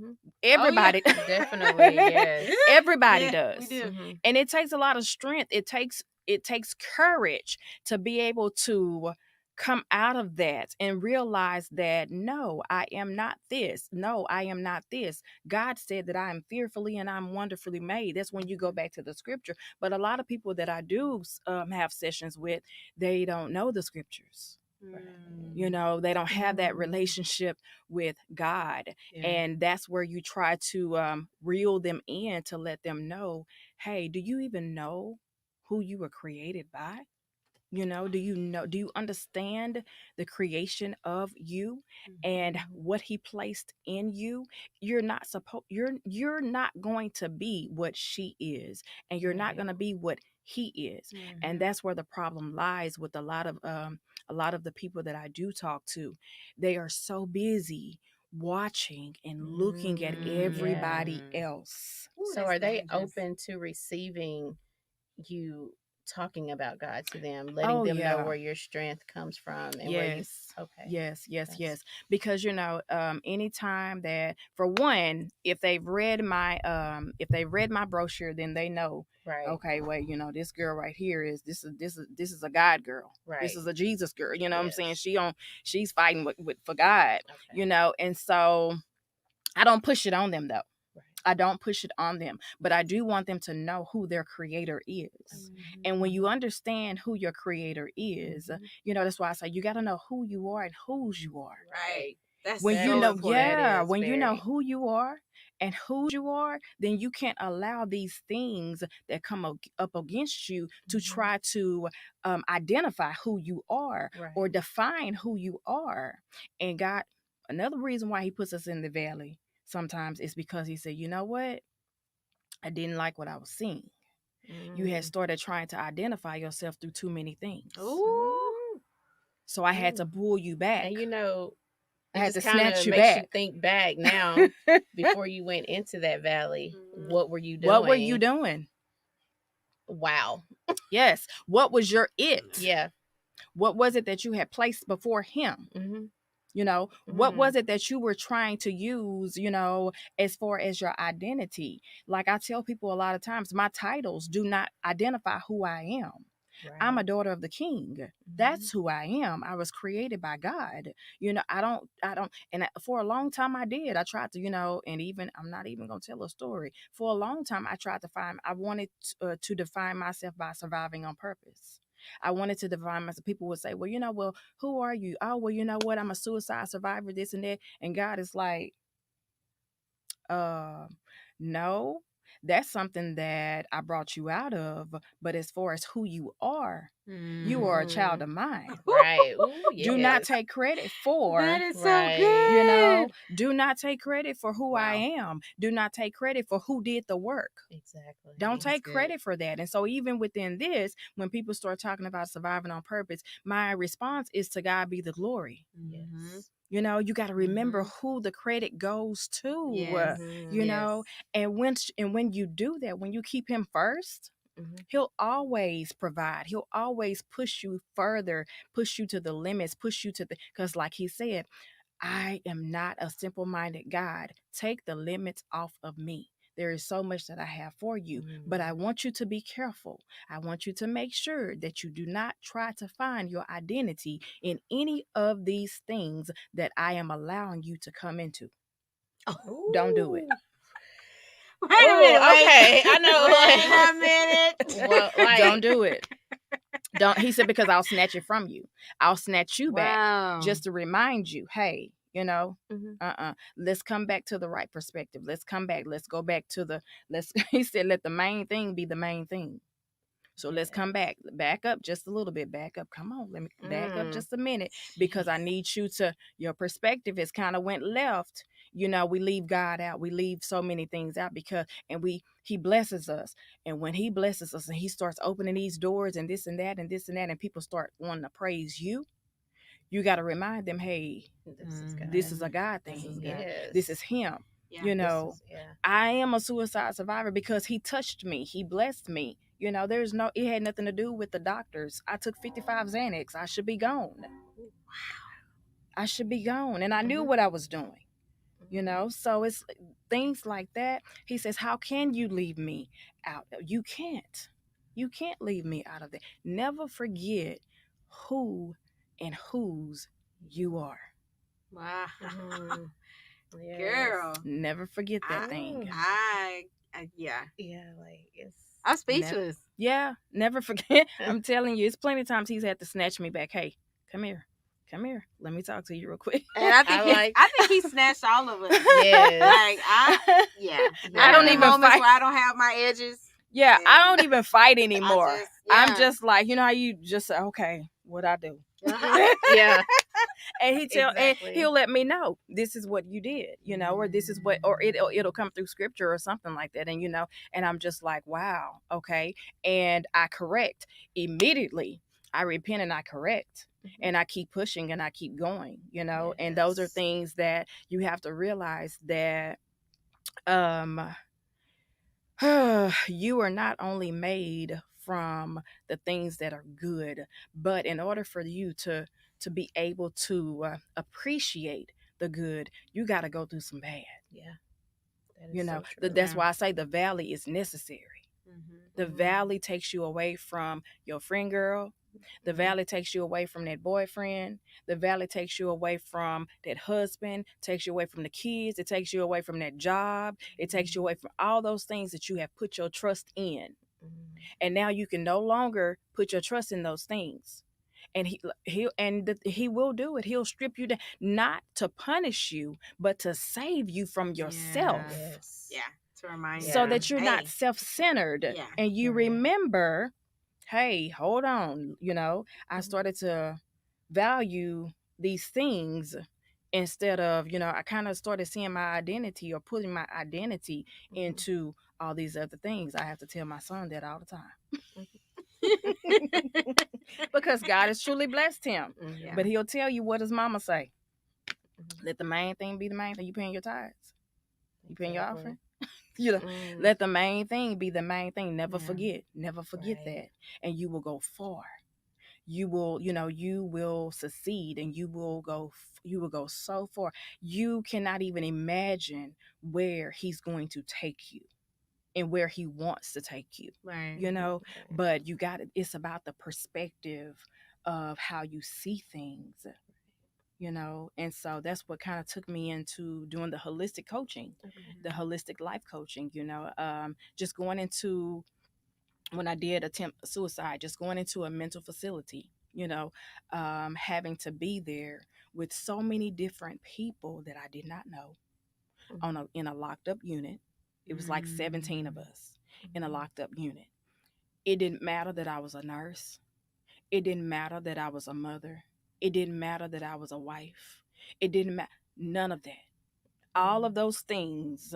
Everybody. Oh, yeah. Definitely, yes. Everybody does. We do. And it takes a lot of strength. It takes courage to be able to come out of that and realize that, no, I am not this. No, I am not this. God said that I am fearfully and I'm wonderfully made. That's when you go back to the scripture. But a lot of people that I do have sessions with, they don't know the scriptures. They don't have that relationship with God. And that's where you try to reel them in to let them know, hey, do you even know who you were created by? Do you understand the creation of you and what he placed in you? You're not going to be what she is, and you're not going to be what he is. And that's where the problem lies with a lot of the people that I do talk to. They are so busy watching and looking at everybody else. Ooh, so are they open to receiving you talking about God to them, letting them know where your strength comes from and where you Yes. Because anytime that, for one, if they've read my brochure, then they know, okay, wait, this girl right here is this is a God girl. This is a Jesus girl. You know what I'm saying? She's fighting for God. And so I don't push it on them though. I don't push it on them, but I do want them to know who their creator is. And when you understand who your creator is, that's why I say you got to know who you are and whose you are. Right. That's when you know, important. when you know who you are and whose you are, then you can't allow these things that come up against you to try to identify who you are or define who you are. And God, another reason why he puts us in the valley sometimes is because he said, you know what? I didn't like what I was seeing. You had started trying to identify yourself through too many things. Ooh. So I had to pull you back. And I had to kind snatch of you makes back. you think back now. Before you went into that valley, what were you doing? What were you doing? Wow. Yes. What was your it? Yeah. What was it that you had placed before him? What was it that you were trying to use, as far as your identity? Like I tell people a lot of times, my titles do not identify who I am. I'm a daughter of the King. That's who I am. I was created by God. I don't, and for a long time I did. I tried to, and even, I'm not even going to tell a story. For a long time, I wanted to define myself by surviving on purpose. I wanted to define myself. People would say, well, who are you? Oh, well, you know what? I'm a suicide survivor, this and that. And God is like, uh, no, that's something that I brought you out of. But as far as who you are a child of mine. Right. Ooh, Do not yes. take credit for. That is so Right. good. Do not take credit for who I Wow. am. Do not take credit for who did the work. Exactly. Don't That's take good. credit for that. And so even within this, when people start talking about surviving on purpose, my response is to God be the glory. Yes. You got to remember who the credit goes to. Yes. Know, and when you do that, when you keep him first, he'll always provide. He'll always push you further, push you to the limits, push you to because like he said, I am not a simple-minded God. Take the limits off of me. There is so much that I have for you, but I want you to be careful. I want you to make sure that you do not try to find your identity in any of these things that I am allowing you to come into. Don't do it. Wait a minute. Okay, I know. Wait a minute. Well, like, don't do it. Don't. He said, because I'll snatch it from you. I'll snatch you back just to remind you, hey, let's come back to the right perspective. Let's come back. Let's go back to he said, let the main thing be the main thing. So let's come back up just a little bit. Back up. Come on. Let me back up just a minute, because I need you to, your perspective has kind of went left. We leave God out. We leave so many things out he blesses us. And when he blesses us and he starts opening these doors and this and that and this and that, and people start wanting to praise you, you got to remind them, hey, this is a God thing. This is him. I am a suicide survivor because he touched me. He blessed me. It had nothing to do with the doctors. I took 55 Xanax. I should be gone. I should be gone. And I knew what I was doing. So it's things like that. He says, how can you leave me out? You can't leave me out of it. Never forget who and whose you are. Wow. Yes. Girl. Never forget that thing. Yeah. Yeah, like it's. I'm speechless. Never forget. I'm telling you, it's plenty of times he's had to snatch me back. Hey, come here. Let me talk to you real quick. And I think he snatched all of us. Yes. I don't even moments where I don't have my edges. Yeah, I don't even fight anymore. I'm just like, how you just say, okay, what I do. Yeah. And and he'll let me know this is what you did, or this is what, or it'll come through scripture or something like that. And and I'm just like, wow, okay. And I correct immediately. I repent and I correct. And I keep pushing and I keep going, and those are things that you have to realize that you are not only made from the things that are good, but in order for you to be able to appreciate the good, you got to go through some bad. Yeah. That's why I say the valley is necessary. The valley takes you away from your friend girl. The valley takes you away from that boyfriend. The valley takes you away from that husband, takes you away from the kids. It takes you away from that job. It takes you away from all those things that you have put your trust in. And now you can no longer put your trust in those things. And he will do it. He'll strip you down, not to punish you, but to save you from yourself. Yes. Yeah. To remind you. So that you're not self-centered. Yeah. And you remember, hey, hold on, I started to value these things instead of, I kind of started seeing my identity or putting my identity into all these other things. I have to tell my son that all the time. Because God has truly blessed him. But he'll tell you, what does mama say? Let the main thing be the main thing. You paying your tithes? You paying your offering? Let the main thing be the main thing. Never forget that, and you will go far. You will, you will succeed, and you will go so far. You cannot even imagine where he's going to take you. and where he wants to take you. Right. You know, but you got it's about the perspective of how you see things, you know. And so that's what kind of took me into doing the holistic coaching, the holistic life coaching, you know. Just going into, when I did attempt suicide, just going into a mental facility, you know, having to be there with so many different people that I did not know on in a locked up unit. It was like 17 of us in a locked up unit. It didn't matter that I was a nurse. It didn't matter that I was a mother. It didn't matter that I was a wife. It didn't matter. None of that. All of those things,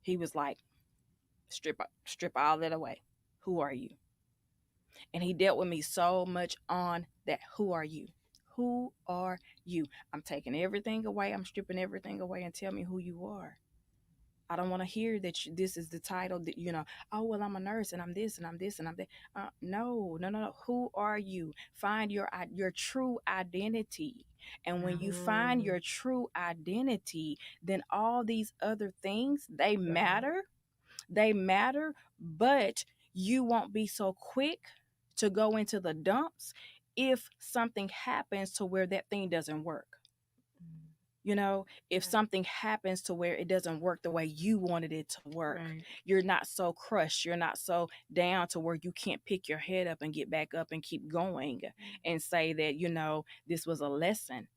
he was like, strip all that away. Who are you? And he dealt with me so much on that. Who are you? Who are you? I'm taking everything away. I'm stripping everything away, and tell me who you are. I don't want to hear that this is the title that, you know, oh, well, I'm a nurse and I'm this and I'm this and I'm that. No, no, no, no. Who are you? Find your true identity. And when you find your true identity, then all these other things, they matter. They matter, but you won't be so quick to go into the dumps if something happens to where that thing doesn't work. You know, if something happens to where it doesn't work the way you wanted it to work, you're not so crushed, you're not so down to where you can't pick your head up and get back up and keep going and say that, you know, this was a lesson.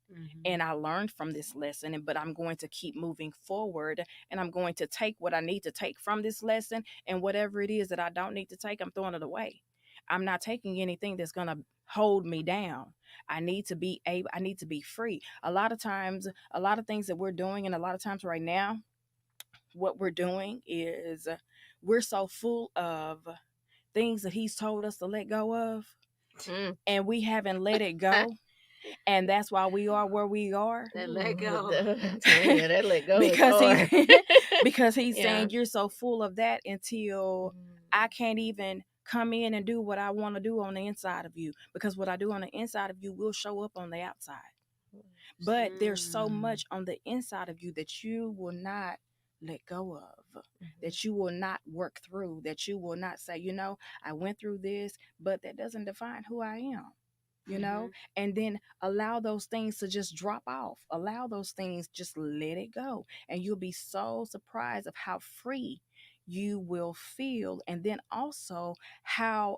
And I learned from this lesson, but I'm going to keep moving forward, and I'm going to take what I need to take from this lesson, and whatever it is that I don't need to take, I'm throwing it away. I'm not taking anything that's going to hold me down. I need to be able, I need to be free. A lot of times, a lot of things that we're doing, and a lot of times right now, what we're doing is we're so full of things that he's told us to let go of, and we haven't let it go. And that's why we are where we are. That let go. Yeah, that let go because is hard. because he's Yeah. saying you're so full of that until I can't even come in and do what I want to do on the inside of you, because what I do on the inside of you will show up on the outside. But there's so much on the inside of you that you will not let go of, that you will not work through, that you will not say, you know, I went through this, but that doesn't define who I am. You know, and then allow those things to just drop off. Allow those things, just let it go. And you'll be so surprised of how free you will feel. And then also how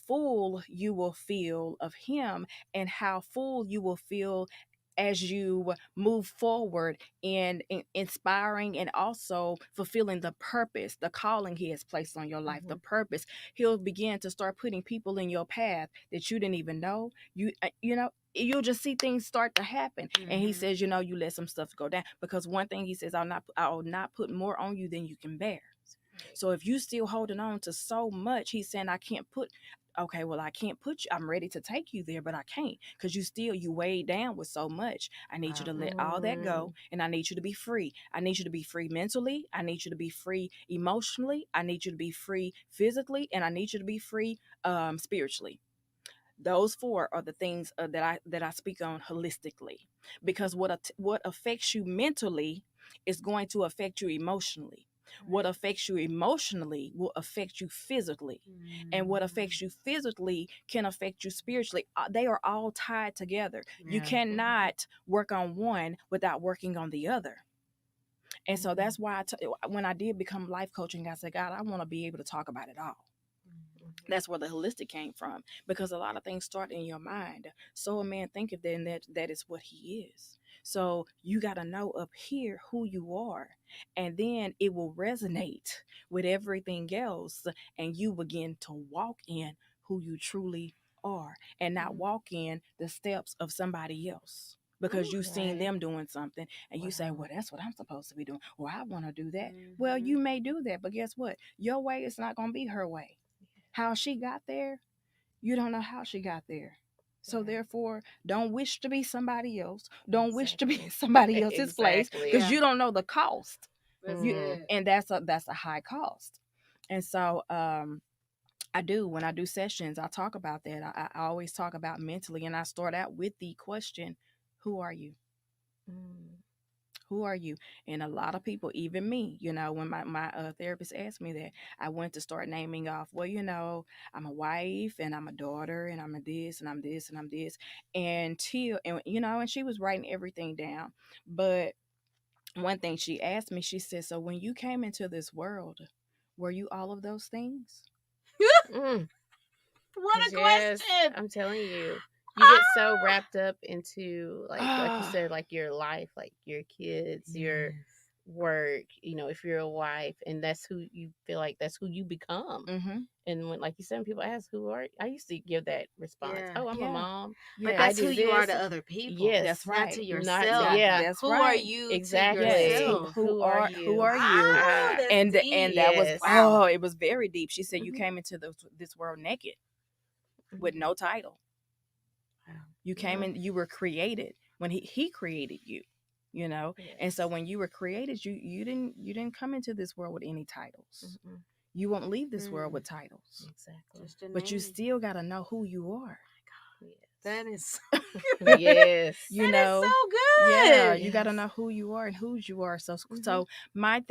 full you will feel of him, and how full you will feel as you move forward in inspiring and also fulfilling the purpose, the calling he has placed on your life, the purpose. He'll begin to start putting people in your path that you didn't even know. You know, you'll just see things start to happen. And he says, you know, you let some stuff go down, because one thing he says, I'll not put more on you than you can bear. So if you still holding on to so much, he's saying, I can't put, okay, well, I can't put you, I'm ready to take you there, but I can't, because you weighed down with so much. I need you to let all that go, and I need you to be free. I need you to be free mentally. I need you to be free emotionally. I need you to be free physically, and I need you to be free spiritually. Those four are the things that I speak on holistically, because what affects you mentally is going to affect you emotionally. What affects you emotionally will affect you physically, and what affects you physically can affect you spiritually. They are all tied together. You cannot work on one without working on the other. And so that's why when I did become life coaching, I said, God, I want to be able to talk about it all. That's where the holistic came from, because a lot of things start in your mind. So a man thinketh, then that is what he is. So you got to know up here who you are, and then it will resonate with everything else, and you begin to walk in who you truly are, and not walk in the steps of somebody else, because you've seen them doing something and you say, well, that's what I'm supposed to be doing, or I want to do that. Well, you may do that, but guess what? Your way is not going to be her way. How she got there, you don't know how she got there. So therefore, don't wish to be somebody else. Don't wish to be somebody else's place, because you don't know the cost. And that's a high cost. And so when I do sessions, I talk about that. I always talk about mentally, and I start out with the question, who are you? Who are you? And a lot of people, even me, when my therapist asked me that, I went to start naming off, well, I'm a wife and I'm a daughter and I'm a this and I'm this and I'm this. And she was writing everything down. But one thing she asked me, she said, so when you came into this world, were you all of those things? Mm. What a Yes, question! I'm telling you. You get so wrapped up into like you said, like your life, like your kids, your work, if you're a wife, and that's who you feel like that's who you become. Mm-hmm. And when, like you said, when people ask who are, I used to give that response. Yeah. Oh, I'm a Yeah. mom. But Yeah. that's do who you are this. to other people. Yes, That's Not right. to Not yourself. yeah. That's Who right. are you Exactly. to Yes. yourself? Who are Who you? are you? Wow, that's And deep. that was Yes. Wow. it was very deep. She said you Mhm. came into this world naked with Mhm. no title. Wow. You came in, you were created when he created you, And so Yes. when you were created, you didn't come into this world with any titles. Mm-mm. You won't leave this world with titles. Exactly. Just a But you name. still got to know who you are. Yes. That is so good. Yes. You That know, is so good. yeah, you got to Yes. know who you are and whose you are. So Mhm. so my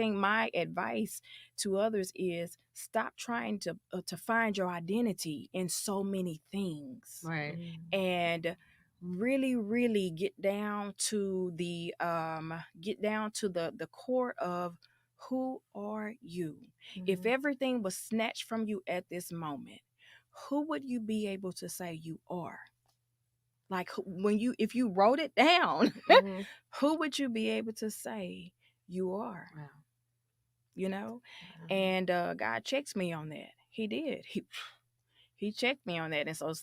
advice to others is stop trying to find your identity in so many things. Right. And really really get down to the core of who are you. If Mhm. everything was snatched from you at this moment, who would you be able to say you are? Like if you wrote it down, Mhm. who would you be able to say you are? Wow. Wow. And God checks me on that. He did. He checked me on that. And so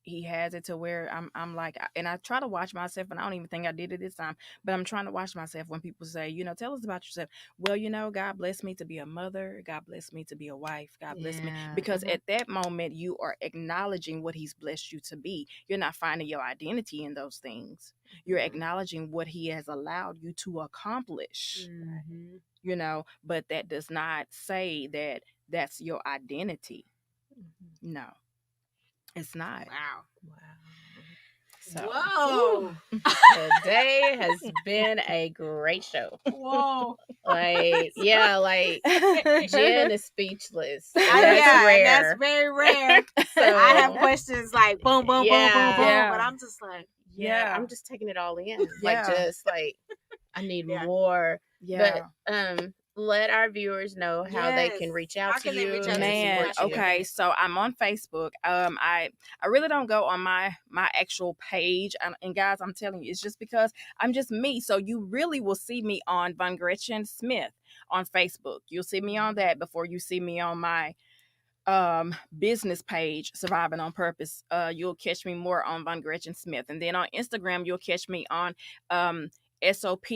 he has it to where I'm like, and I try to watch myself, and I don't even think I did it this time, but I'm trying to watch myself when people say, tell us about yourself. Well, God blessed me to be a mother. God blessed me to be a wife. God bless me. Yeah. Because Mhm. at that moment, you are acknowledging what he's blessed you to be. You're not finding your identity in those things. You're Mhm. acknowledging what he has allowed you to accomplish, Mm-hmm. but that does not say that that's your identity. Mhm. No, it's not. Wow. Wow. So, Whoa. Today has been a great show. Whoa. Like, yeah, like Jen is speechless. And Yeah, that's and rare. that's very rare. So I have questions like boom, boom, boom, boom, boom, yeah. but I'm just like, Yeah, I'm just taking it all in. Like, Yeah. just like I need Yeah. more. Yeah. But let our viewers know how they can Yes. reach out How to can they you reach out to and you? Man, support you. okay, so I'm on Facebook. I really don't go on my actual page, and guys, I'm telling you, it's just because I'm just me. So you really will see me on VonGretshun Smith on Facebook. You'll see me on that before you see me on my business page, Surviving on Purpose. You'll catch me more on VonGretshun Smith, and then on Instagram you'll catch me on SOP,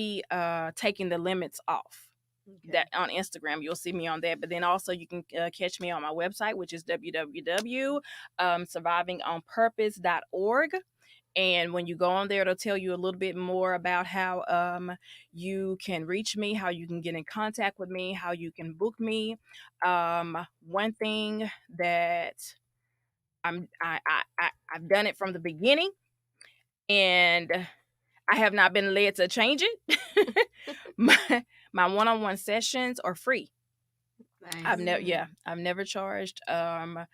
taking the limits off. Okay. That on Instagram you'll see me on that, but then also you can catch me on my website, which is www.survivingonpurpose.org. And when you go on there, it'll tell you a little bit more about how you can reach me, how you can get in contact with me, how you can book me. One thing that I've done it from the beginning, and I have not been led to change it. my one-on-one sessions are free. Nice. I've never charged. And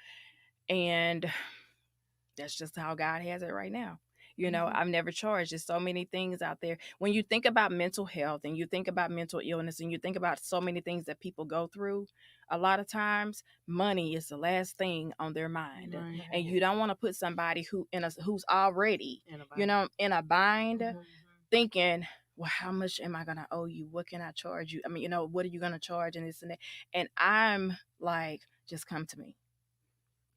that's just how God has it right now. I've never charged. There's so many things out there. When you think about mental health and you think about mental illness and you think about so many things that people go through, a lot of times money is the last thing on their mind. Right. And you don't want to put somebody who's already, in a bind, Mhm. thinking, well, how much am I gonna owe you? What can I charge you? I mean, what are you gonna charge and this and that? And I'm like, just come to me.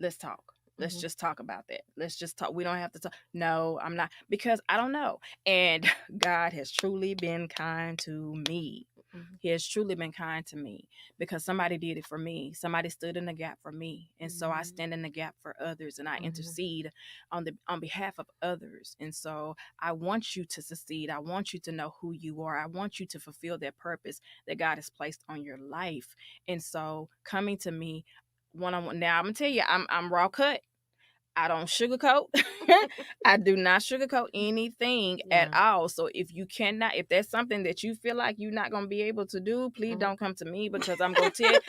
Let's talk. Let's just talk about that. Let's just talk. We don't have to talk. No, I'm not, because I don't know. And God has truly been kind to me. He has truly been kind to me because somebody did it for me. Somebody stood in the gap for me. And so I stand in the gap for others, and I intercede on behalf of others. And so I want you to succeed. I want you to know who you are. I want you to fulfill that purpose that God has placed on your life. And so coming to me one on one. Now I'm gonna tell you, I'm raw cut. I don't sugarcoat. I do not sugarcoat anything at all. So if that's something that you feel like you're not going to be able to do, please don't come to me, because I'm going to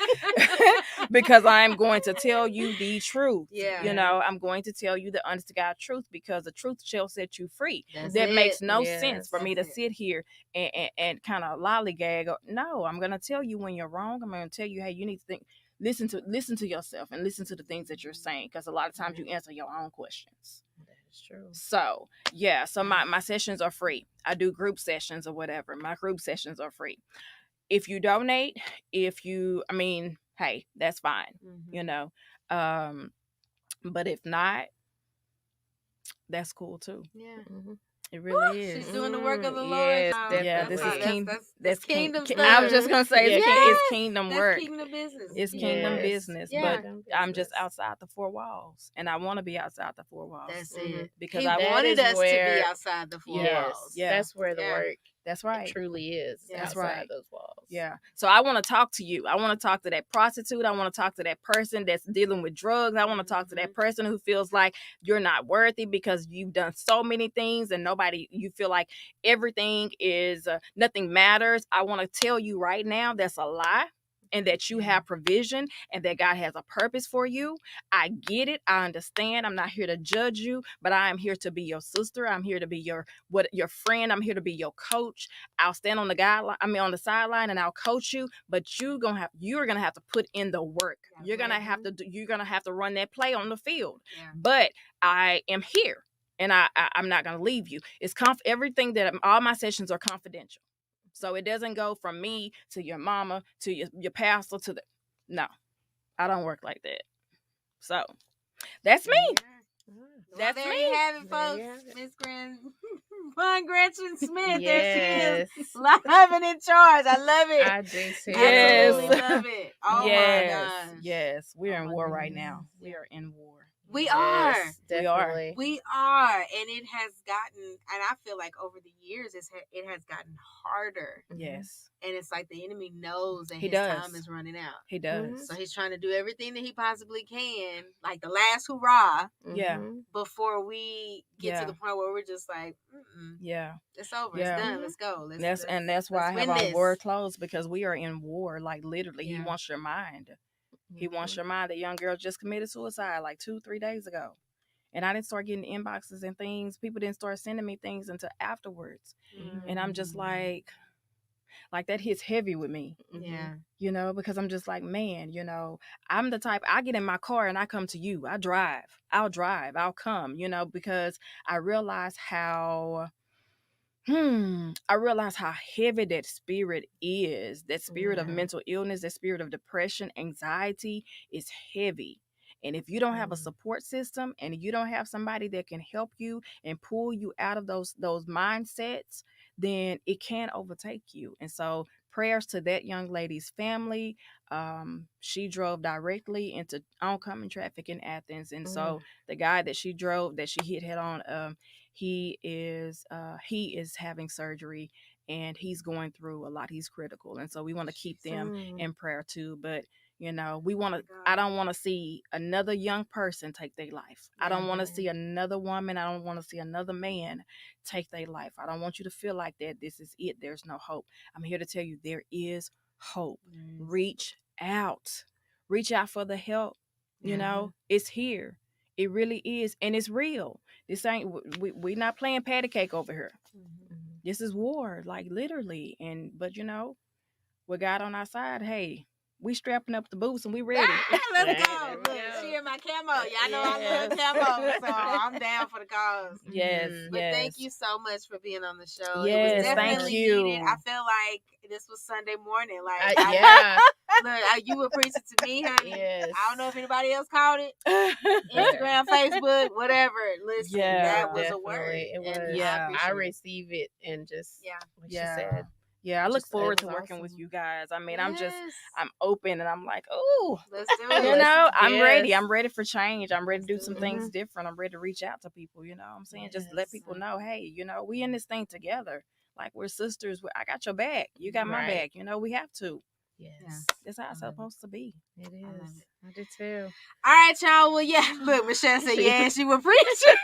because I'm going to tell you the truth. I'm going to tell you the honest to God truth, because the truth shall set you free. That makes no sense for me to sit here and kind of lollygag. No, I'm going to tell you when you're wrong. I'm going to tell you, hey, you need to think. Listen to yourself and listen to the things that you're saying, because a lot of times you answer your own questions. That's true. So so my sessions are free. I do group sessions or whatever. My group sessions are free. If you donate, hey, that's fine. But if not, that's cool too. Yeah. It really is. She's doing the work of the Lord. Yeah, this is that's kingdom stuff. I was just gonna say it's kingdom work. It's kingdom business. It's kingdom business, but I'm just outside the four walls, and I want to be outside the four walls. That's it. Because He wanted us to be outside the four walls. Yeah, that's where the work. That's right. It truly is. That's outside right. Those walls. Yeah. So I want to talk to you. I want to talk to that prostitute. I want to talk to that person that's dealing with drugs. I want to talk to that person who feels like you're not worthy because you've done so many things and you feel like everything is, nothing matters. I want to tell you right now, that's a lie. And that you have provision and that God has a purpose for you. I get it. I understand. I'm not here to judge you, but I am here to be your sister. I'm here to be your friend. I'm here to be your coach. I'll stand on the sideline and I'll coach you, but you're gonna have to put in the work. You're gonna have to run that play on the field. Yeah. But I am here and I'm not gonna leave you. It's everything that all my sessions are confidential. So it doesn't go from me to your mama to your pastor to no, I don't work like that. So that's me. That's me. There you have it, folks. Miss VonGretshun Smith. There she is, live and in charge. I love it. I do too. Yes, absolutely love it. Oh my gosh. Yes, we're in war right now. We are in war. We are. Definitely. We are. And it has gotten, and I feel like over the years, it has gotten harder. Yes. And it's like the enemy knows that his time is running out. He does. So he's trying to do everything that he possibly can, like the last hurrah. Yeah. Before we get to the point where we're just like, yeah, it's over. It's done. Let's go. That's why I have our war closed, because we are in war. Like literally, he wants your mind. He wants your mind. The young girl just committed suicide like 2-3 days ago. And I didn't start getting inboxes and things. People didn't start sending me things until afterwards. And I'm just like that hits heavy with me. Yeah. Because I'm just like, man, I'm the type, I get in my car and I come to you. I'll drive. I'll come, because I realize how heavy that spirit is. That spirit of mental illness, that spirit of depression, anxiety is heavy. And if you don't have a support system and you don't have somebody that can help you and pull you out of those mindsets, then it can overtake you. And so prayers to that young lady's family. She drove directly into oncoming traffic in Athens. And so the guy that she hit head on, he is having surgery and he's going through a lot. He's critical. And so we want to keep them in prayer too. But I don't want to see another young person take their life. I don't want to see another woman. I don't want to see another man take their life. I don't want you to feel like that this is it. There's no hope. I'm here to tell you there is hope. Reach out for the help. It's here. It really is. And it's real. This ain't, we not playing patty cake over here. This is war, like literally. But with God on our side, hey, we strapping up the boots and we ready. Let's go. Look, she in my camo. Y'all know I love camo, so I'm down for the cause. Yes, but thank you so much for being on the show. Yes, it was definitely thank you. Needed. I feel like this was Sunday morning. Like, look, you were preaching to me, honey. Yes. I don't know if anybody else caught it. Instagram, Facebook, whatever. Listen, that was a word. It was. And I receive it and just what she said. Yeah, I look forward to working with you guys. I mean, I'm open and I'm like, oh, let's do it. I'm ready. I'm ready for change. I'm ready to do some things different. I'm ready to reach out to people. I'm saying, just let people know, hey, we in this thing together. Like we're sisters. I got your back. You got my back. We have to. Yes. That's how it's supposed to be. It I love is. it. I do too. All right, y'all. Well, yeah. Look, Michelle said, yeah, she was preaching.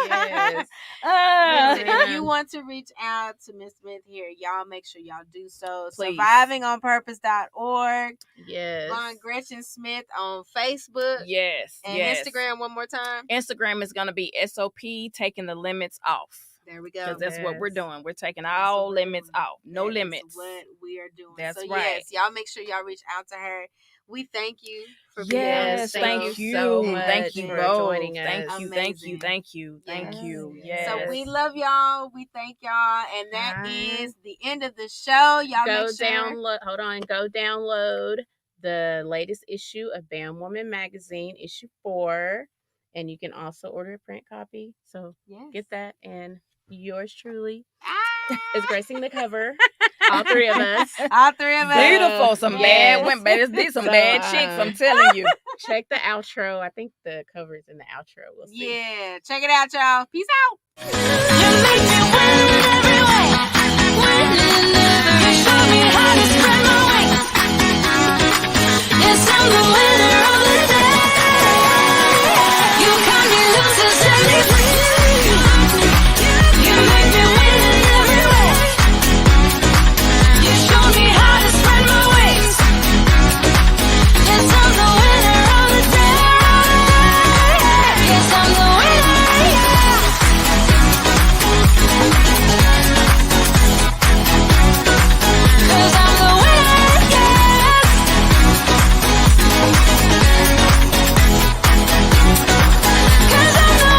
Yes. Listen, if you Man. want to reach out to Miss Smith here, y'all make sure y'all do so. Please. Survivingonpurpose.org. Yes. VonGretshun Smith on Facebook. Yes. And yes. Instagram one more time. Instagram is going to be SOP, taking the limits off. There we go. Because that's what we're Yes. doing. We're taking all limits off. No That is limits. what we are doing. That's so, right. yes, y'all make sure y'all reach out to her. We thank you for being on Yes, the thank show. you so Thank much you for both. joining Thank us. you, Amazing. thank you. Yes. So we love y'all. We thank y'all. And that Alright. is the end of the show. Y'all Go make sure. download. Hold on. Go download the latest issue of Bam Woman Magazine, issue 4, and you can also order a print copy. So Yes. get that. And yours truly Ah! is gracing the cover. All 3 of us. All 3 of us. Beautiful. Some bad Yes. women. These some So, bad chicks, I'm telling you. Check the outro. I think the cover is in the outro. We'll see. Yeah. Check it out, y'all. Peace out. You make me win every way.